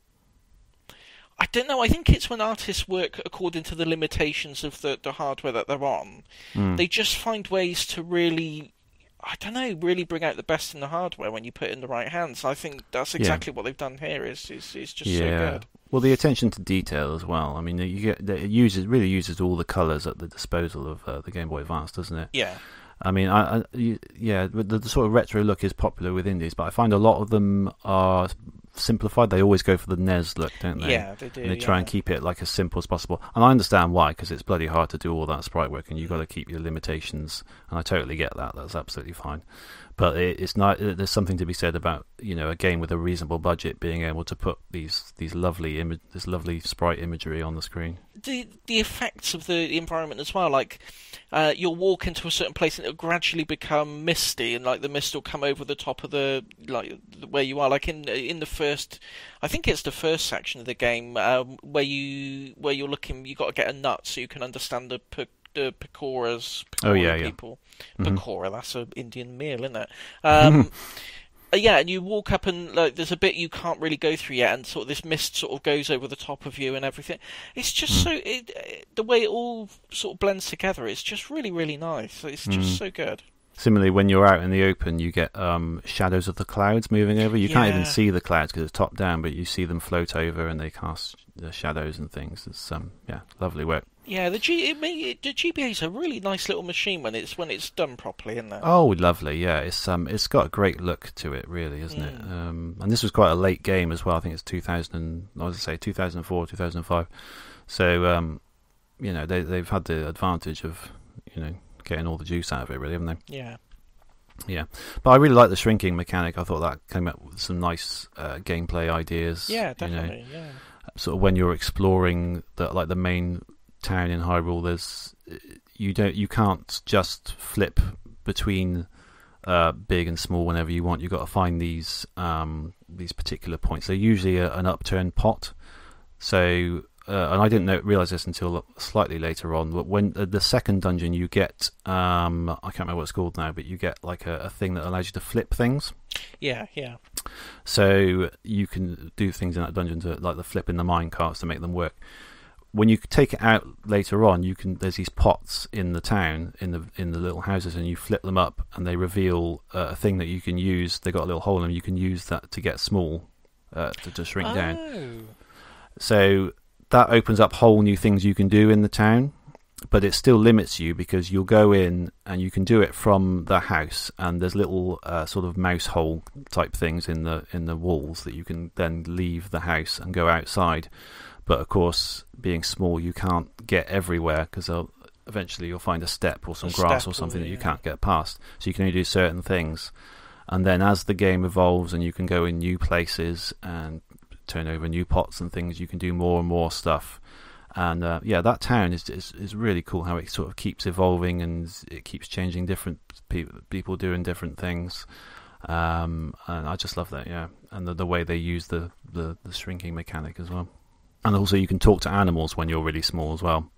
I don't know. I think it's when artists work according to the limitations of the hardware that they're on. They just find ways to really. I don't know, really bring out the best in the hardware when you put it in the right hands. I think that's exactly what they've done here. It's just so good. Well, the attention to detail as well. I mean, it really uses all the colours at the disposal of the Game Boy Advance, doesn't it? Yeah. I mean, the sort of retro look is popular with indies, but I find a lot of them are simplified. They always go for the NES look, don't they? Yeah, they do. And they try and keep it like as simple as possible. And I understand why, because it's bloody hard to do all that sprite work, and you've got to keep your limitations. And I totally get that. That's absolutely fine. But it's not. There's something to be said about a game with a reasonable budget being able to put this lovely sprite imagery on the screen. The effects of the environment as well, like you'll walk into a certain place and it'll gradually become misty, and like the mist will come over the top of where you are. Like in the first, I think it's the first section of the game where you're looking, you got to get a nut so you can understand the Pecora's people. Pecora, that's an Indian meal, isn't it? Yeah, and you walk up and there's a bit you can't really go through yet, and sort of this mist sort of goes over the top of you and everything. It's just the way it all sort of blends together. It's just really, really nice. It's just so good. Similarly, when you're out in the open, you get shadows of the clouds moving over. You can't even see the clouds because it's top down, but you see them float over and they cast the shadows and things. It's lovely work. Yeah, the GBA is a really nice little machine when it's done properly, isn't it? Oh, lovely! Yeah, it's got a great look to it, really, isn't it? And this was quite a late game as well. I think it's 2004, 2005. So they've had the advantage of getting all the juice out of it, really, haven't they? Yeah. Yeah, but I really like the shrinking mechanic. I thought that came up with some nice gameplay ideas. Yeah, definitely. Yeah. Sort of when you're exploring the main town in Hyrule, you can't just flip between big and small whenever you want. You've got to find these particular points. They're usually an upturned pot. So, and I didn't realise this until slightly later on, but when the second dungeon you get, I can't remember what it's called now, but you get like a thing that allows you to flip things. Yeah. So you can do things in that dungeon to like the flip in the mine carts to make them work. When you take it out later on, there's these pots in the town, in the little houses, and you flip them up, and they reveal a thing that you can use. They got a little hole in them. You can use that to get small, to shrink down. So that opens up whole new things you can do in the town, but it still limits you because you'll go in and you can do it from the house, and there's little sort of mouse hole type things in the walls that you can then leave the house and go outside. But of course, being small, you can't get everywhere because eventually you'll find a step or some grass or something that you can't get past. So you can only do certain things. And then as the game evolves and you can go in new places and turn over new pots and things, you can do more and more stuff. And that town is really cool how it sort of keeps evolving and it keeps changing. Different people doing different things. And I just love that, yeah. And the way they use the shrinking mechanic as well. And also you can talk to animals when you're really small as well.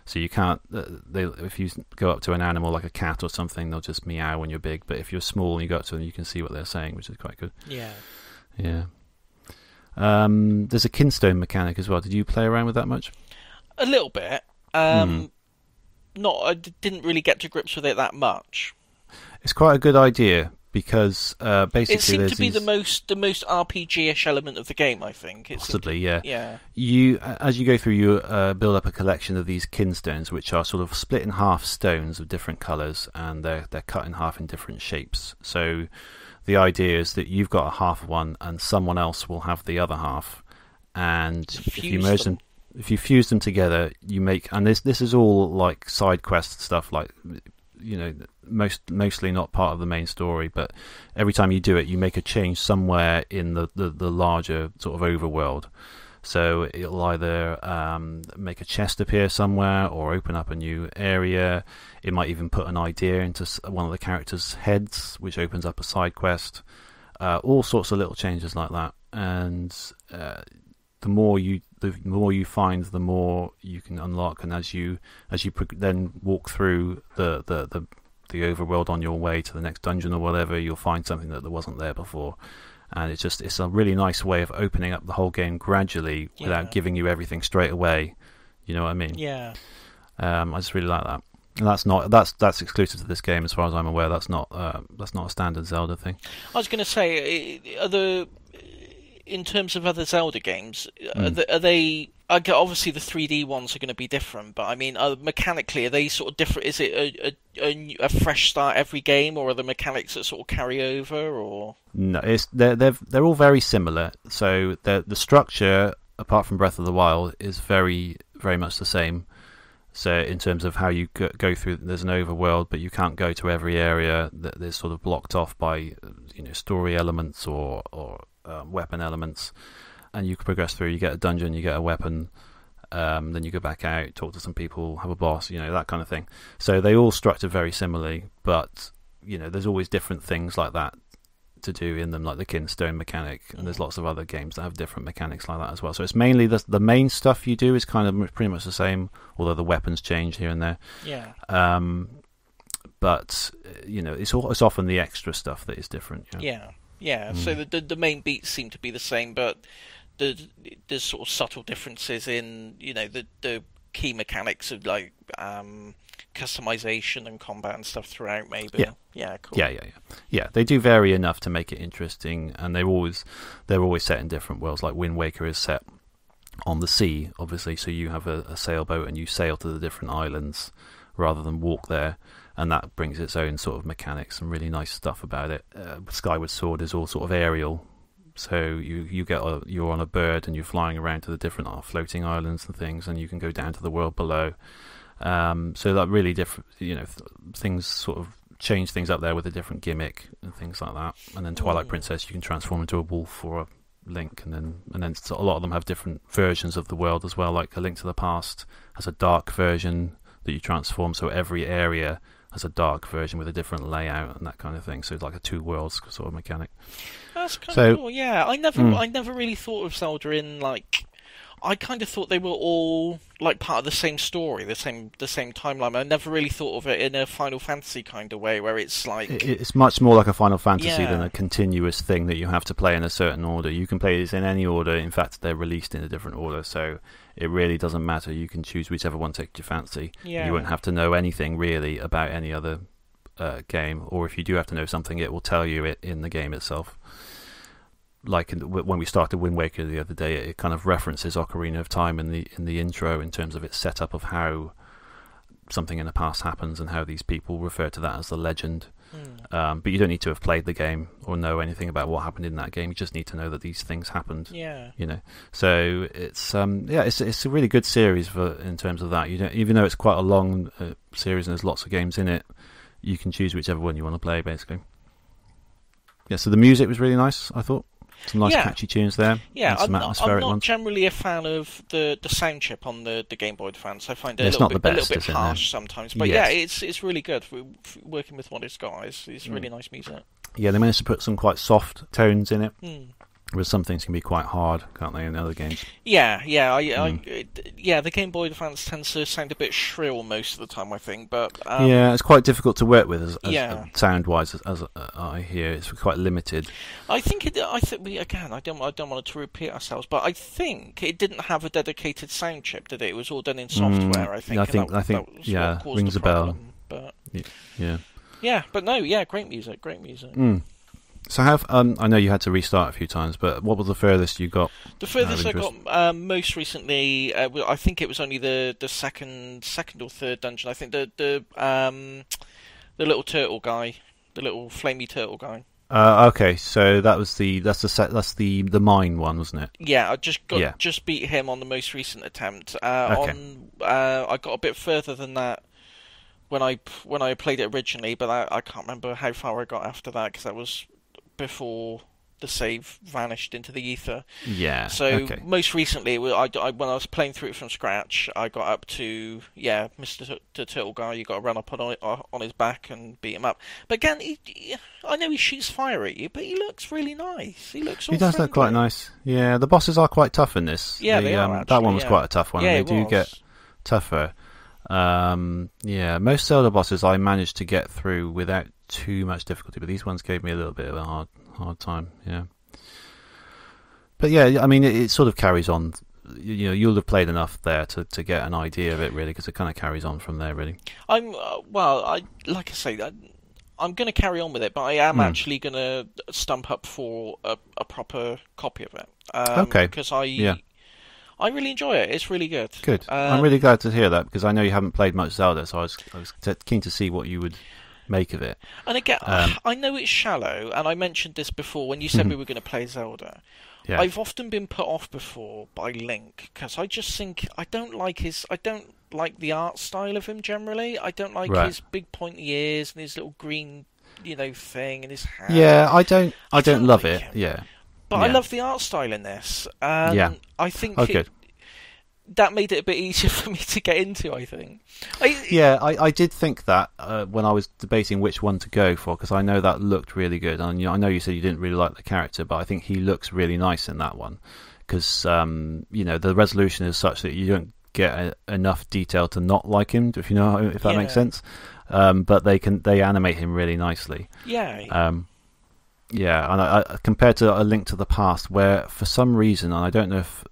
So you can't... if you go up to an animal like a cat or something, they'll just meow when you're big. But if you're small and you go up to them, you can see what they're saying, which is quite good. Yeah. Yeah. There's a kinstone mechanic as well. Did you play around with that much? A little bit. I didn't really get to grips with it that much. It's quite a good idea. Because basically, it seemed to be the most RPG-ish element of the game. I think possibly, yeah. Yeah. As you go through, you build up a collection of these kinstones, which are sort of split in half stones of different colours, and they're cut in half in different shapes. So the idea is that you've got a half of one, and someone else will have the other half, and if you merge them. If you fuse them together, you make, and this is all like side quest stuff, like. Mostly not part of the main story, but every time you do it, you make a change somewhere in the larger sort of overworld. So it'll either make a chest appear somewhere or open up a new area. It might even put an idea into one of the characters' heads, which opens up a side quest. All sorts of little changes like that. And the more you find, the more you can unlock, and as you then walk through the overworld on your way to the next dungeon or whatever, you'll find something that wasn't there before. And it's a really nice way of opening up the whole game gradually without giving you everything straight away. You know what I mean? Yeah. I just really like that. And that's exclusive to this game, as far as I'm aware. That's not a standard Zelda thing. I was going to say, in terms of other Zelda games, are they? Obviously, the 3D ones are going to be different, but I mean, mechanically, are they sort of different? Is it a fresh start every game, or are the mechanics that sort of carry over? Or no, they're all very similar. So the structure, apart from Breath of the Wild, is very very much the same. So in terms of how you go through, there's an overworld, but you can't go to every area. That is sort of blocked off by story elements or weapon elements, and you can progress through. You get a dungeon, you get a weapon, then you go back out, talk to some people, have a boss, that kind of thing. So they all structure very similarly, but there's always different things like that to do in them, like the Kinstone mechanic, and there's lots of other games that have different mechanics like that as well. So it's mainly the main stuff you do is kind of pretty much the same, although the weapons change here and there. Yeah. But it's often the extra stuff that is different. Yeah. Yeah. So the main beats seem to be the same, but there's sort of subtle differences in the key mechanics of like customization and combat and stuff throughout, maybe. Yeah, cool. Yeah, they do vary enough to make it interesting, and they're always set in different worlds. Like Wind Waker is set on the sea, obviously, so you have a sailboat and you sail to the different islands rather than walk there, and that brings its own sort of mechanics and really nice stuff about it. Skyward Sword is all sort of aerial, so you're on a bird and you're flying around to the different floating islands and things, and you can go down to the world below. So that really different, things sort of change things up there with a different gimmick and things like that. And then Twilight Princess, you can transform into a wolf or a Link, and then a lot of them have different versions of the world as well. Like A Link to the Past has a dark version that you transform, so every area has a dark version with a different layout and that kind of thing. So it's like a two worlds sort of mechanic. That's kind of cool. Yeah, I never really thought of Zelda in like. I kind of thought they were all like part of the same story, the same timeline. I never really thought of it in a Final Fantasy kind of way, where it's like it's much more like a Final Fantasy than a continuous thing that you have to play in a certain order. You can play this in any order. In fact, they're released in a different order, so it really doesn't matter. You can choose whichever one takes your fancy. Yeah. You won't have to know anything really about any other game, or if you do have to know something, it will tell you it in the game itself. Like when we started Wind Waker the other day, it kind of references Ocarina of Time in the intro in terms of its setup of how something in the past happens and how these people refer to that as the legend. But you don't need to have played the game or know anything about what happened in that game. You just need to know that these things happened. Yeah. So it's it's a really good series in terms of that. Even though it's quite a long series and there's lots of games in it, you can choose whichever one you want to play basically. Yeah. So the music was really nice, I thought. Some nice catchy tunes there. Yeah, some I'm not ones. generally a fan of the sound chip on the Game Boy Advance. I find it a little bit harsh sometimes. But it's really good. Working with what it's got, it's really nice music. Yeah, they managed to put some quite soft tones in it. Whereas some things can be quite hard, can't they, in other games? Yeah. The Game Boy Advance tends to sound a bit shrill most of the time, I think. But it's quite difficult to work with as sound-wise, as I hear. It's quite limited. I think I don't want to repeat ourselves, but I think it didn't have a dedicated sound chip, did it? It was all done in software. I think. I think. Yeah, rings a bell. But yeah, but no, great music. So I know you had to restart a few times, but what was the furthest you got? The furthest I got most recently, I think it was only the second or third dungeon. I think the little turtle guy, the little flamey turtle guy. Okay, so that's the mine one, wasn't it? Yeah, I just beat him on the most recent attempt. I got a bit further than that when I played it originally, but I can't remember how far I got after that because that was before the save vanished into the ether. Yeah. So most recently, when I was playing through it from scratch, I got up to Mr. Turtle Guy. You got to run up on his back and beat him up. But again, I know he shoots fire at you, but he looks really nice. He does look quite nice. Yeah, the bosses are quite tough in this. Yeah, they are. Actually, that one was quite a tough one. Yeah, they do get tougher. Most Zelda bosses I managed to get through without too much difficulty, but these ones gave me a little bit of a hard time. Yeah. But yeah, I mean, it sort of carries on. You'll have played enough there to get an idea of it, really, because it kind of carries on from there, really. I'm going to carry on with it, but I am actually going to stump up for a proper copy of it. Because I really enjoy it. It's really good. Good. I'm really glad to hear that, because I know you haven't played much Zelda, so I was keen to see what you would make of it. And again, I know it's shallow, and I mentioned this before when you said we were going to play Zelda. Yeah. I've often been put off before by Link, because I just think I don't like the art style of him generally. I don't like his big pointy ears and his little green, thing and his hair. Yeah, I don't love it. Him. Yeah. But I love the art style in this. I think that made it a bit easier for me to get into, I think. I did think that when I was debating which one to go for, because I know that looked really good. And I know you said you didn't really like the character, but I think he looks really nice in that one. Because, the resolution is such that you don't get enough detail to not like him, if that makes sense. But they animate him really nicely. Yeah. And I compared to A Link to the Past, where for some reason, and I don't know if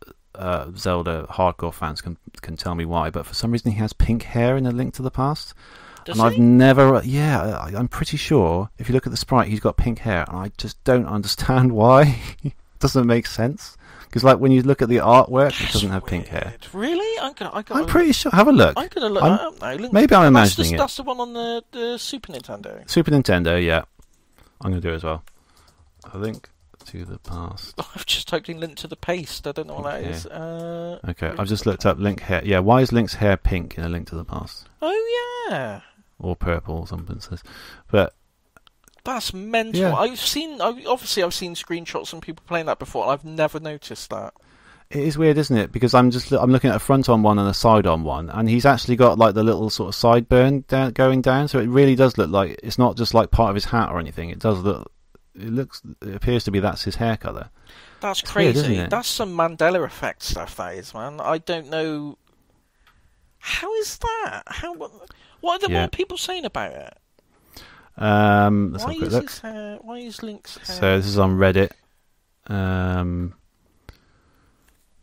Zelda hardcore fans can tell me why, but for some reason he has pink hair in A Link to the Past. I've never... Yeah, I'm pretty sure, if you look at the sprite, he's got pink hair, and I just don't understand why. It doesn't make sense. Because when you look at the artwork, it doesn't have pink hair. Really? I'm pretty sure. Have a look. I'm going to look. I don't know. Maybe I'm imagining That's the one on the Super Nintendo. Super Nintendo, yeah. I'm going to do it as well. A Link to the Past. I've just typed in Link to the Paste. I don't know what that is. Okay, I've just looked up Link hair. Yeah, why is Link's hair pink in A Link to the Past? Oh, yeah. Or purple, or something says. But that's mental. Yeah. I've seen screenshots and people playing that before, and I've never noticed that. It is weird, isn't it? Because I'm looking at a front on one and a side on one, and he's actually got the little sort of sideburn going down, so it really does look like it's not just part of his hat or anything. It does look. It appears to be that's his hair colour. That's crazy. Weird, that's some Mandela effect stuff, that is, man. I don't know. How is that? What are people saying about it? Let's have a quick look. Why is Link's hair? So this is on Reddit.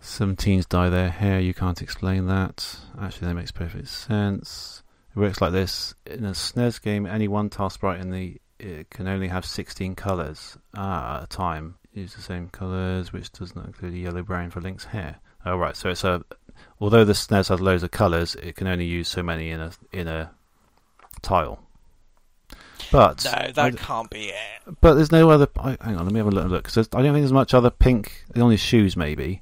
Some teens dye their hair. You can't explain that. Actually, that makes perfect sense. It works like this. In a SNES game, any one tile sprite it can only have 16 colours at a time. Use the same colours, which does not include yellow-brown for Link's hair. Oh, right. So it's although the SNES has loads of colours, it can only use so many in a tile. But no, that can't be it. But there's no other. Hang on, let me have a little look. Because I don't think there's much other pink on his shoes, maybe.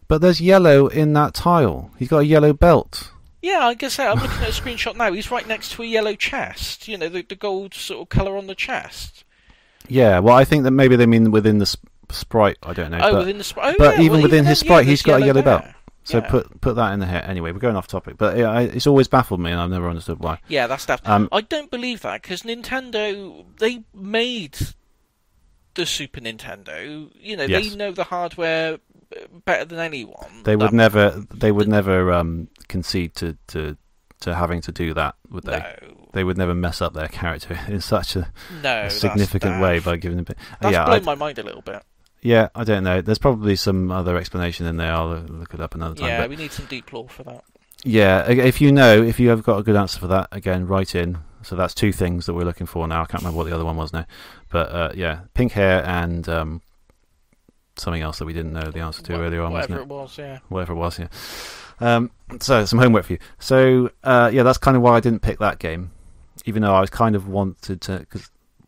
But there's yellow in that tile. He's got a yellow belt. Yeah, I guess I'm looking at a screenshot now. He's right next to a yellow chest. The gold sort of colour on the chest. Yeah, well, I think that maybe they mean within the sprite. I don't know. Oh, within the sprite. But even within his sprite, he's got a yellow belt. So put that in the hair. Anyway, we're going off topic. But it's always baffled me, and I've never understood why. Yeah, that's definitely. I don't believe that, because Nintendo, they made the Super Nintendo. They know the hardware better than anyone. They would never concede to having to do that, would they? No. They would never mess up their character in such a significant way by giving them. That's blown my mind a little bit. Yeah, I don't know. There's probably some other explanation in there. I'll look it up another time. Yeah, we need some deep lore for that. Yeah, if you have got a good answer for that, again, write in. So that's two things that we're looking for now. I can't remember what the other one was now. But pink hair and something else that we didn't know the answer to earlier on, wasn't it? Whatever it was, yeah. So some homework for you. So that's kind of why I didn't pick that game, even though I was kind of wanted to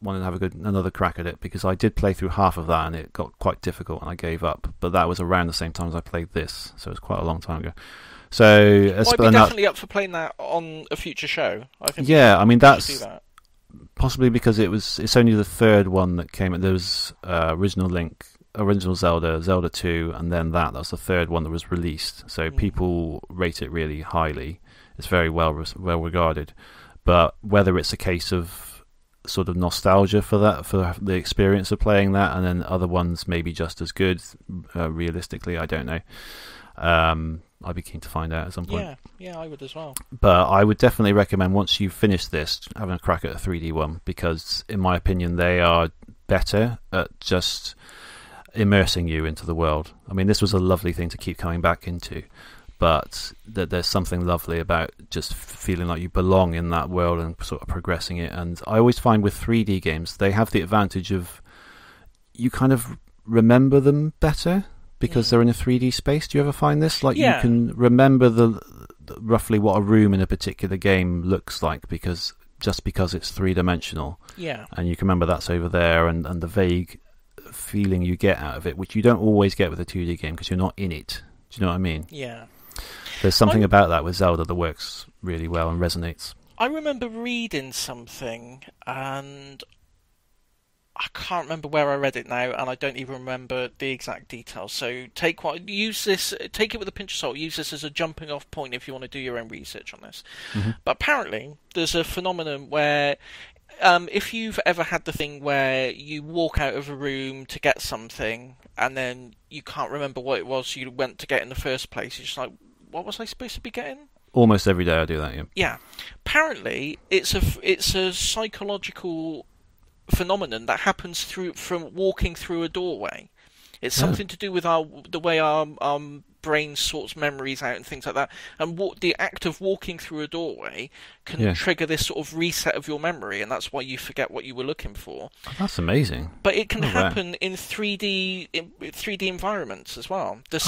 have another crack at it, because I did play through half of that and it got quite difficult and I gave up. But that was around the same time as I played this, so it was quite a long time ago. So I'd be definitely up for playing that on a future show. I think. Yeah, I mean that's. possibly because it's only the third one that came. There was original Link, original Zelda, Zelda 2, and then that was the third one that was released. So people rate it really highly. It's very well regarded. But whether it's a case of sort of nostalgia for the experience of playing that, and then other ones maybe just as good, realistically, I don't know. I'd be keen to find out at some point. Yeah, I would as well. But I would definitely recommend, once you've finished this, having a crack at a 3D one, because in my opinion they are better at just immersing you into the world. I mean, this was a lovely thing to keep coming back into, but there's something lovely about just feeling like you belong in that world and sort of progressing it. And I always find with 3D games, they have the advantage of you kind of remember them better because they're in a 3D space. Do you ever find this? Like you can remember the roughly what a room in a particular game looks like because it's three-dimensional. Yeah. And you can remember that's over there, and the vague feeling you get out of it, which you don't always get with a 2D game because you're not in it. Do you know what I mean? Yeah. There's something about that with Zelda that works really well and resonates. I remember reading something, and I can't remember where I read it now, and I don't even remember the exact details. So take it with a pinch of salt. Use this as a jumping off point if you want to do your own research on this. Mm-hmm. But apparently, there's a phenomenon where if you've ever had the thing where you walk out of a room to get something, and then you can't remember what it was you went to get in the first place, you're just like, what was I supposed to be getting? Almost every day I do that, yeah. Yeah. Apparently, it's a psychological phenomenon that happens from walking through a doorway. It's something to do with the way our brain sorts memories out and things like that. And the act of walking through a doorway can trigger this sort of reset of your memory, and that's why you forget what you were looking for. That's amazing. But it can happen in 3D environments as well. The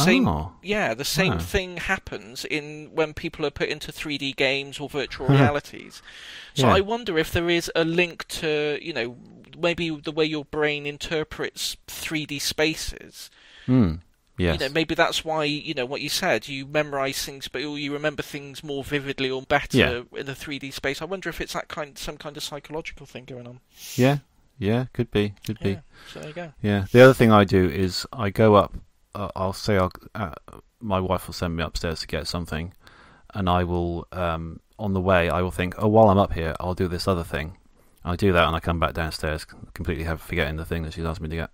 same thing happens when people are put into 3D games or virtual realities. So I wonder if there is a link to, maybe the way your brain interprets 3D spaces. Yes. Maybe that's why, what you said, you memorize things, but you remember things more vividly or better in the 3D space. I wonder if it's some kind of psychological thing going on. Yeah, could be. So there you go. Yeah, the other thing I do is I go up, my wife will send me upstairs to get something, and I will, on the way, I will think, while I'm up here, I'll do this other thing. I do that and I come back downstairs completely forgetting the thing that she's asked me to get.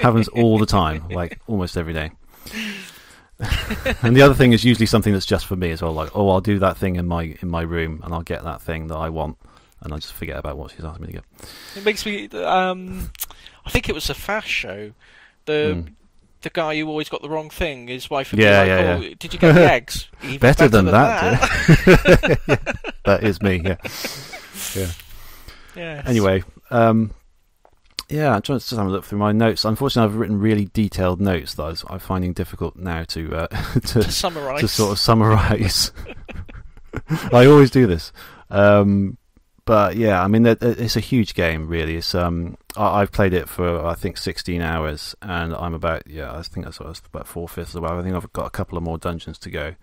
Happens all the time, like almost every day. And the other thing is usually something that's just for me as well, like, I'll do that thing in my room and I'll get that thing that I want, and I just forget about what she's asked me to get. It makes me I think it was a Fast show. The guy who always got the wrong thing, his wife would be like, did you get the eggs? Better than that. Yeah. That is me, yeah. Yeah. Anyway, I'm trying to just have a look through my notes. Unfortunately, I've written really detailed notes that I'm finding difficult now to summarise. To sort of summarise. I always do this, but yeah, I mean, it's a huge game, really. It's I've played it for I think 16 hours, and I'm about I think that's about 4/5 of the way. I think I've got a couple of more dungeons to go.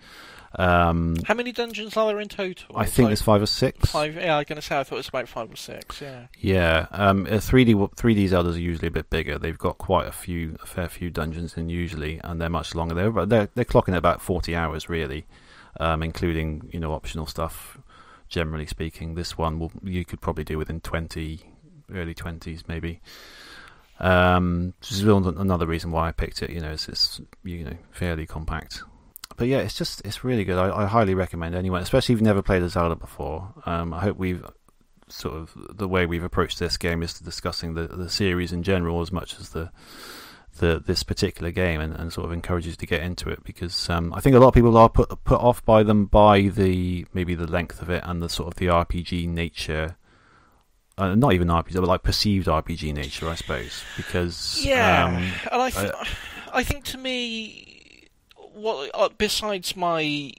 How many dungeons are there in total? I think there's 5 or 6. 5. Yeah, I was going to say I thought it was about 5 or 6. Yeah. Yeah. 3D Zeldas are usually a bit bigger. They've got quite a fair few dungeons in usually, and they're much longer. They're clocking at about 40 hours really, including optional stuff. Generally speaking, this one you could probably do within 20, early 20s maybe. This is another reason why I picked it. It's fairly compact. But yeah, it's really good. I highly recommend anyone, especially if you've never played a Zelda before. I hope we've sort of the way we've approached this game is discussing the series in general as much as this particular game, and sort of encourages you to get into it, because I think a lot of people are put off by them by maybe the length of it and the sort of the RPG nature. Not even RPG, but like perceived RPG nature, I suppose. Because and I think to me, besides my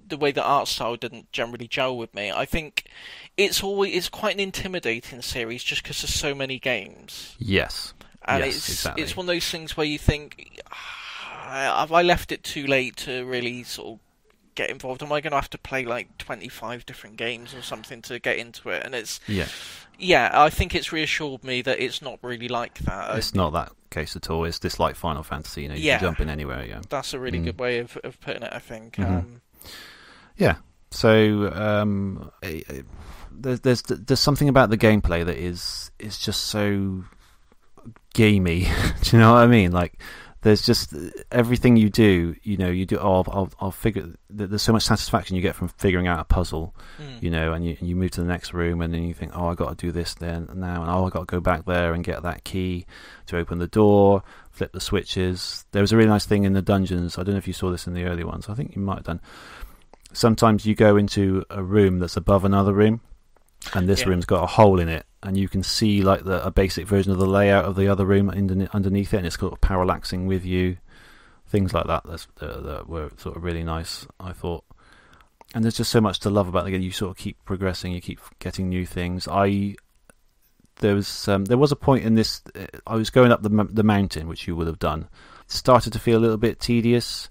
the way the art style didn't generally gel with me, I think it's quite an intimidating series just because there's so many games. Yes, and exactly. It's one of those things where you think, have I left it too late to really sort of get involved? Am I going to have to play like 25 different games or something to get into it? And it's I think it's reassured me that it's not really like that. It's not that case at all. It's just like Final Fantasy. You can jump in anywhere. Yeah, that's a really good way of putting it, I think. Yeah. So there's something about the gameplay that is just so gamey. Do you know what I mean? Like, there's just everything you do. You do. Oh, I'll figure. There's so much satisfaction you get from figuring out a puzzle. And you move to the next room, and then you think, oh, I got to do this then now, and I got to go back there and get that key to open the door, flip the switches. There was a really nice thing in the dungeons. I don't know if you saw this in the early ones. I think you might have done. Sometimes you go into a room that's above another room, and this room's got a hole in it, and you can see like a basic version of the layout of the other room underneath it, and it's sort of parallaxing with you, things like that. That were sort of really nice, I thought. And there's just so much to love about the game. You sort of keep progressing, you keep getting new things. There was a point in this. I was going up the mountain, which you would have done. It started to feel a little bit tedious.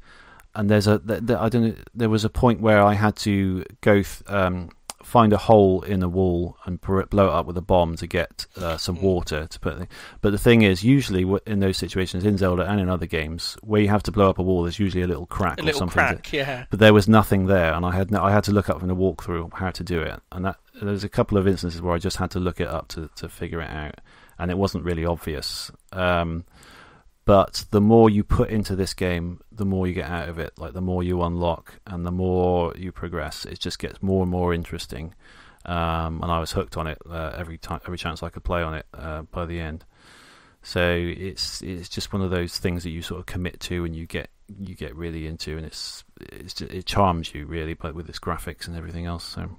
And there was a point where I had to go find a hole in the wall and blow it up with a bomb to get some water to put. But the thing is, usually in those situations in Zelda and in other games, where you have to blow up a wall, there's usually a little crack or something. But there was nothing there, and I had to look up in a walkthrough how to do it. And there's a couple of instances where I just had to look it up to figure it out, and it wasn't really obvious. But the more you put into this game, the more you get out of it. Like, the more you unlock and the more you progress, it just gets more and more interesting. And I was hooked on it every chance I could play on it by the end. So it's just one of those things that you sort of commit to and you get really into, and it charms you really, but with its graphics and everything else. So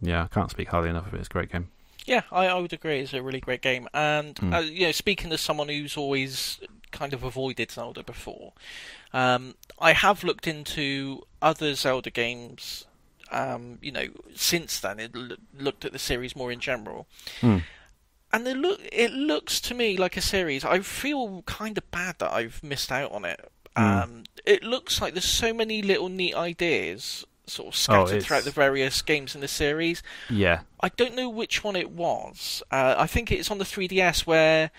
yeah, I can't speak highly enough of it. It's a great game. Yeah, I would agree. It's a really great game. And speaking as someone who's always kind of avoided Zelda before, I have looked into other Zelda games, since then. Looked at the series more in general. And it looks to me like a series. I feel kind of bad that I've missed out on it. It looks like there's so many little neat ideas sort of scattered throughout the various games in the series. Yeah. I don't know which one it was. I think it's on the 3DS where,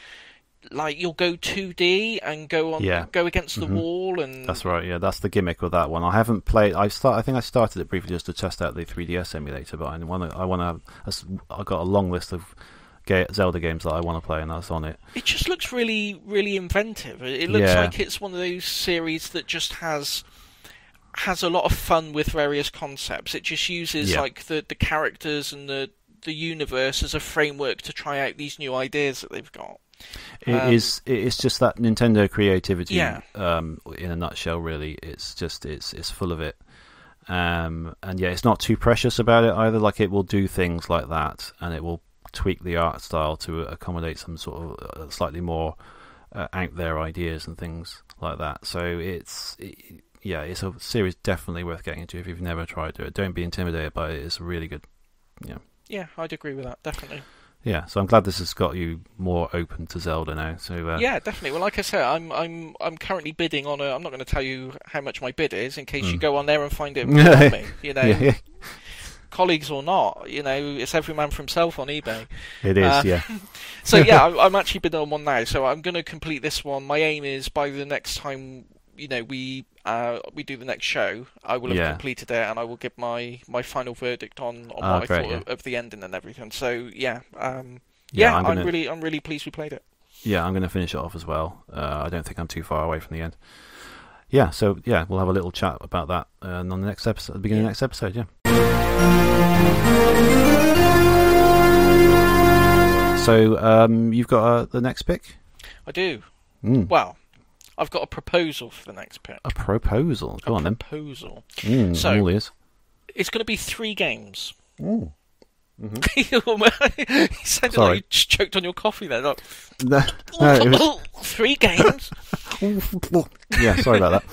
like, you'll go 2D and go against the wall, and that's right. Yeah, that's the gimmick with that one. I haven't played. I think I started it briefly just to test out the 3DS emulator, but I got a long list of Zelda games that I want to play, and that's on it. It just looks really, really inventive. It looks like it's one of those series that just has a lot of fun with various concepts. It just uses like the characters and the universe as a framework to try out these new ideas that they've got. It's just that Nintendo creativity in a nutshell, really. It's full of it. And it's not too precious about it either. Like, it will do things like that, and it will tweak the art style to accommodate some sort of slightly more out there ideas and things like that. So it's a series definitely worth getting into if you've never tried it. Don't be intimidated by it. It's really good. Yeah, I'd agree with that, definitely. Yeah, so I'm glad this has got you more open to Zelda now. So yeah, definitely. Well, like I said, I'm currently bidding on I'm not going to tell you how much my bid is in case you go on there and find it for me. Colleagues or not, it's every man for himself on eBay. It is, yeah. So yeah, I'm actually bidding on one now. So I'm going to complete this one. My aim is by the next time we do the next show, I will have completed it, and I will give my final verdict on what I thought of the ending and everything. So I'm really pleased we played it. Yeah, I'm going to finish it off as well. I don't think I'm too far away from the end. Yeah, so we'll have a little chat about that on the next episode, at the beginning of the next episode. Yeah. So you've got the next pick? I do. Well, I've got a proposal for the next pick. A proposal? Go on then. Proposal. So, all ears. It's going to be 3 games. Mm. You sounded like you just choked on your coffee there. Like, no, it was... 3 games? Yeah, sorry about that.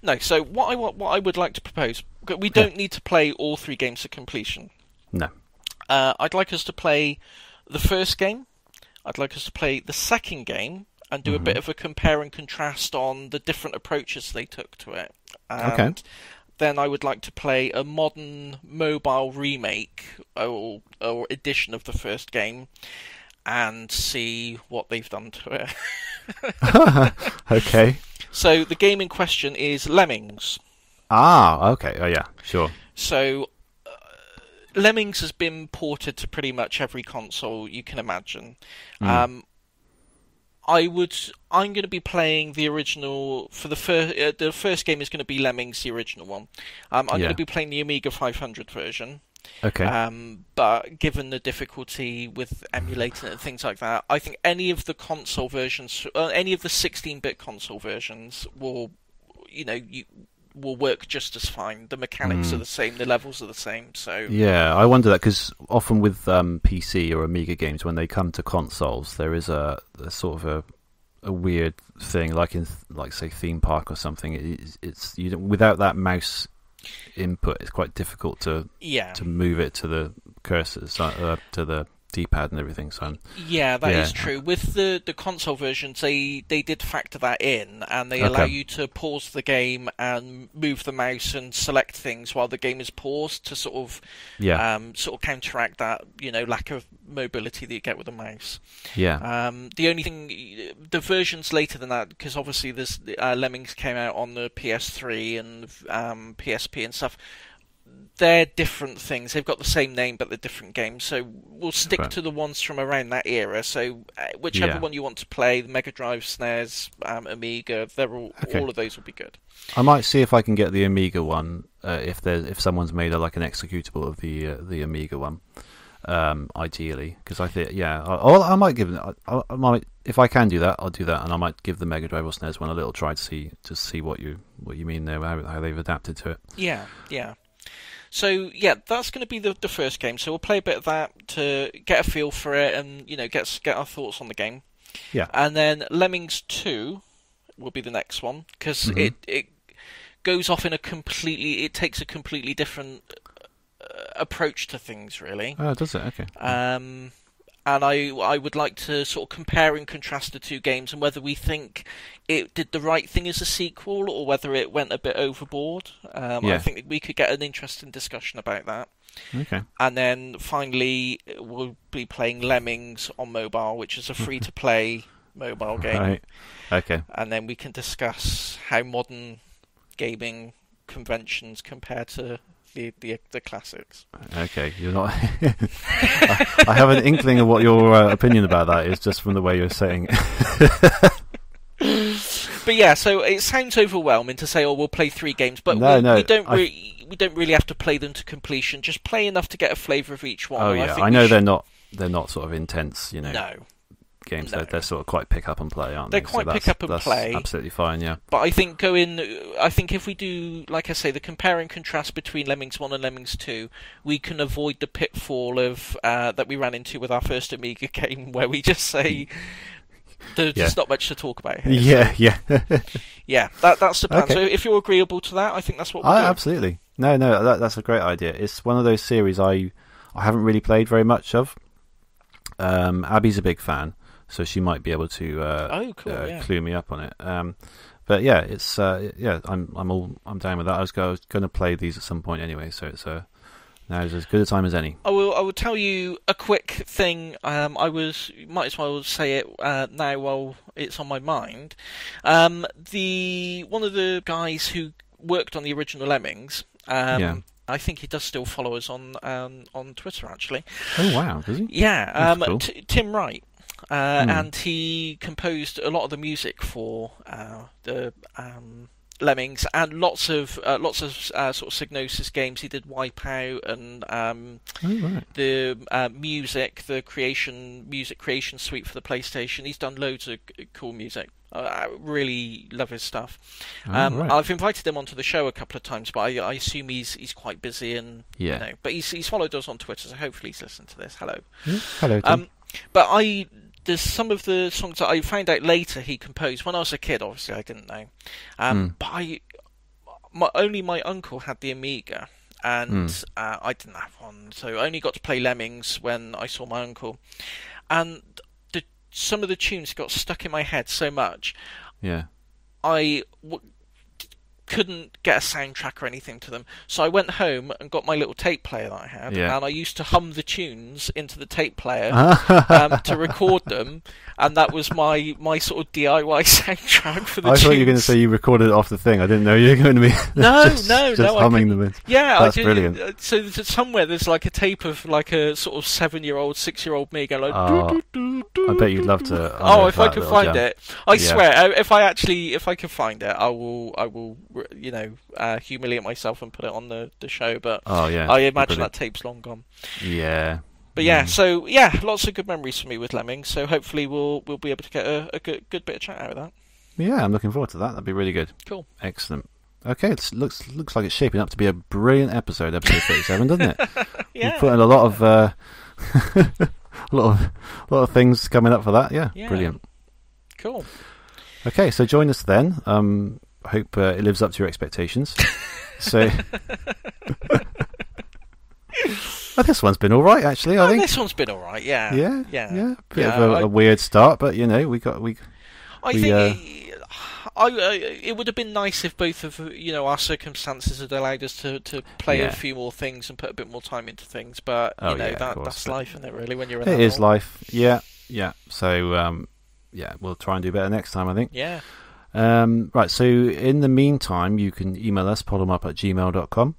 No, so what I would like to propose, we don't need to play all 3 games to completion. No. I'd like us to play the first game. I'd like us to play the second game and do a bit of a compare and contrast on the different approaches they took to it. And then I would like to play a modern mobile remake or edition of the first game and see what they've done to it. Okay. So the game in question is Lemmings. Ah, okay. Oh, yeah, sure. So Lemmings has been ported to pretty much every console you can imagine. I'm going to be playing the original for the first. The first game is going to be Lemmings, the original one. I'm going to be playing the Amiga 500 version. Okay. But given the difficulty with emulating it and things like that, I think any of the console versions, any of the 16-bit console versions will work just as fine. The mechanics are the same, the levels are the same. So yeah, I wonder that because often with PC or Amiga games, when they come to consoles, there is a sort of a weird thing, like in say Theme Park or something. It's without that mouse input, it's quite difficult to move it to the cursors, to the D-pad and everything. So yeah, that is true. With the console versions, they did factor that in, and they allow you to pause the game and move the mouse and select things while the game is paused to sort of counteract that lack of mobility that you get with a mouse. Yeah. The only thing, the versions later than that, because obviously this Lemmings came out on the PS3 and PSP and stuff. They're different things. They've got the same name, but they're different games. So we'll stick to the ones from around that era. So whichever one you want to play, the Mega Drive, SNES, Amiga, they're all of those will be good. I might see if I can get the Amiga one if someone's made an executable of the Amiga one, ideally. Because I think I might give I might, if I can do that, I'll do that, and I might give the Mega Drive or SNES one a little try to see what you mean there, how they've adapted to it. Yeah. So yeah, that's going to be the first game. So we'll play a bit of that to get a feel for it, and get our thoughts on the game. Yeah. And then Lemmings 2 will be the next one, because it goes off in it takes a completely different approach to things, really. Oh, does it? Okay. And I would like to sort of compare and contrast the two games and whether we think it did the right thing as a sequel or whether it went a bit overboard. I think we could get an interesting discussion about that. Okay. And then finally, we'll be playing Lemmings on mobile, which is a free-to-play mobile game. Right. Okay. And then we can discuss how modern gaming conventions compare to the classics. Okay, you're not. I have an inkling of what your opinion about that is, just from the way you're saying it. But yeah, so it sounds overwhelming to say, we'll play 3 games, but we don't really have to play them to completion. Just play enough to get a flavour of each one. Oh yeah, I know they're not sort of intense, No. Games. No. They're sort of quite pick up and play, aren't they? They're quite pick up and play. Absolutely fine, yeah. But I think if we do, like I say, the compare and contrast between Lemmings 1 and Lemmings 2, we can avoid the pitfall of that we ran into with our first Amiga game, where we just say there's not much to talk about here. Yeah. Yeah, that's the plan. Okay. So if you're agreeable to that, I think that's what we'll do. Absolutely. No, that's a great idea. It's one of those series I haven't really played very much of. Abby's a big fan, so she might be able to clue me up on it. But yeah, it's I'm down with that. I was going to play these at some point anyway, so it's now is as good a time as any. I will tell you a quick thing. Might as well say it now while it's on my mind. One of the guys who worked on the original Lemmings. I think he does still follow us on Twitter, actually. Oh wow, does he? Yeah, cool. Tim Wright. And he composed a lot of the music for the Lemmings and lots of sort of Psygnosis games. He did Wipeout and the music creation suite for the PlayStation. He's done loads of cool music. I really love his stuff. I've invited him onto the show a couple of times, but I assume he's quite busy and but he's followed us on Twitter, so hopefully he's listened to this. Hello. Hello, Tim. But there's some of the songs that I found out later he composed. When I was a kid, obviously I didn't know. But only my uncle had the Amiga, and I didn't have one, so I only got to play Lemmings when I saw my uncle. And some of the tunes got stuck in my head so much. Yeah. couldn't get a soundtrack or anything to them. So I went home and got my little tape player that I had, and I used to hum the tunes into the tape player to record them, and that was my sort of DIY soundtrack for the tunes. I thought you were going to say you recorded it off the thing. I didn't know you were going to be just humming them in. Yeah, that's brilliant. So somewhere there's like a tape of like a sort of 7-year-old, 6-year-old me going like. I bet you'd love to. If I could find it, I swear, if I can find it, I will, humiliate myself and put it on the show. But I imagine that tape's long gone. Yeah. But lots of good memories for me with Lemmings. So hopefully we'll be able to get a good bit of chat out of that. Yeah, I'm looking forward to that. That'd be really good. Cool. Excellent. Okay, it looks like it's shaping up to be a brilliant episode 37, doesn't it? Yeah. We've put in a lot of a lot of things coming up for that. Yeah. Brilliant. Cool. Okay, so join us then. Hope it lives up to your expectations. So, this one's been all right, actually. I think this one's been all right. Yeah. Bit of a weird start, but I think it would have been nice if both of our circumstances had allowed us to play a few more things and put a bit more time into things. But that's life, isn't it? Really, when you're in it is life. Yeah. So we'll try and do better next time, I think. Yeah. Right, so in the meantime, you can email us, podemup@gmail.com.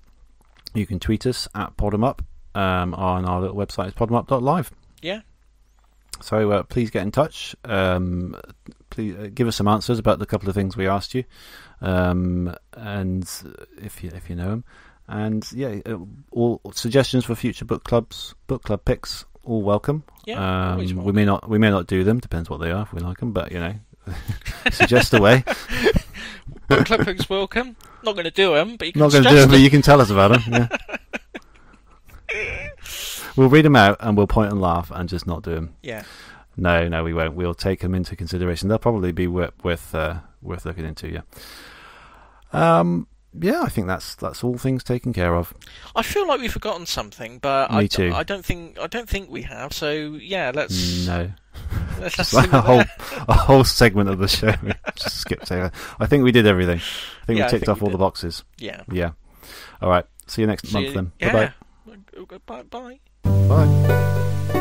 You can tweet us at podemup. On our little website is podemup.live. Yeah. So please get in touch. Please give us some answers about the couple of things we asked you, and if you know them, and all suggestions for future book club picks, all welcome. Yeah, always welcome. We may not do them, depends what they are if we like them, but suggest away. Book club picks welcome. Not going to do them, but you can not going to do them, but you can tell us about them. Yeah. We'll read them out and we'll point and laugh and just not do them. Yeah. No, we won't. We'll take them into consideration. They'll probably be worth looking into. Yeah. I think that's all things taken care of. I feel like we've forgotten something, but Me too. I don't think we have. So let's. No. Let's a whole segment of the show. Just skipped over. I think we did everything. I think we ticked off all the boxes. Yeah. Yeah. All right. See you next month then. Yeah. Bye-bye. Bye. Bye.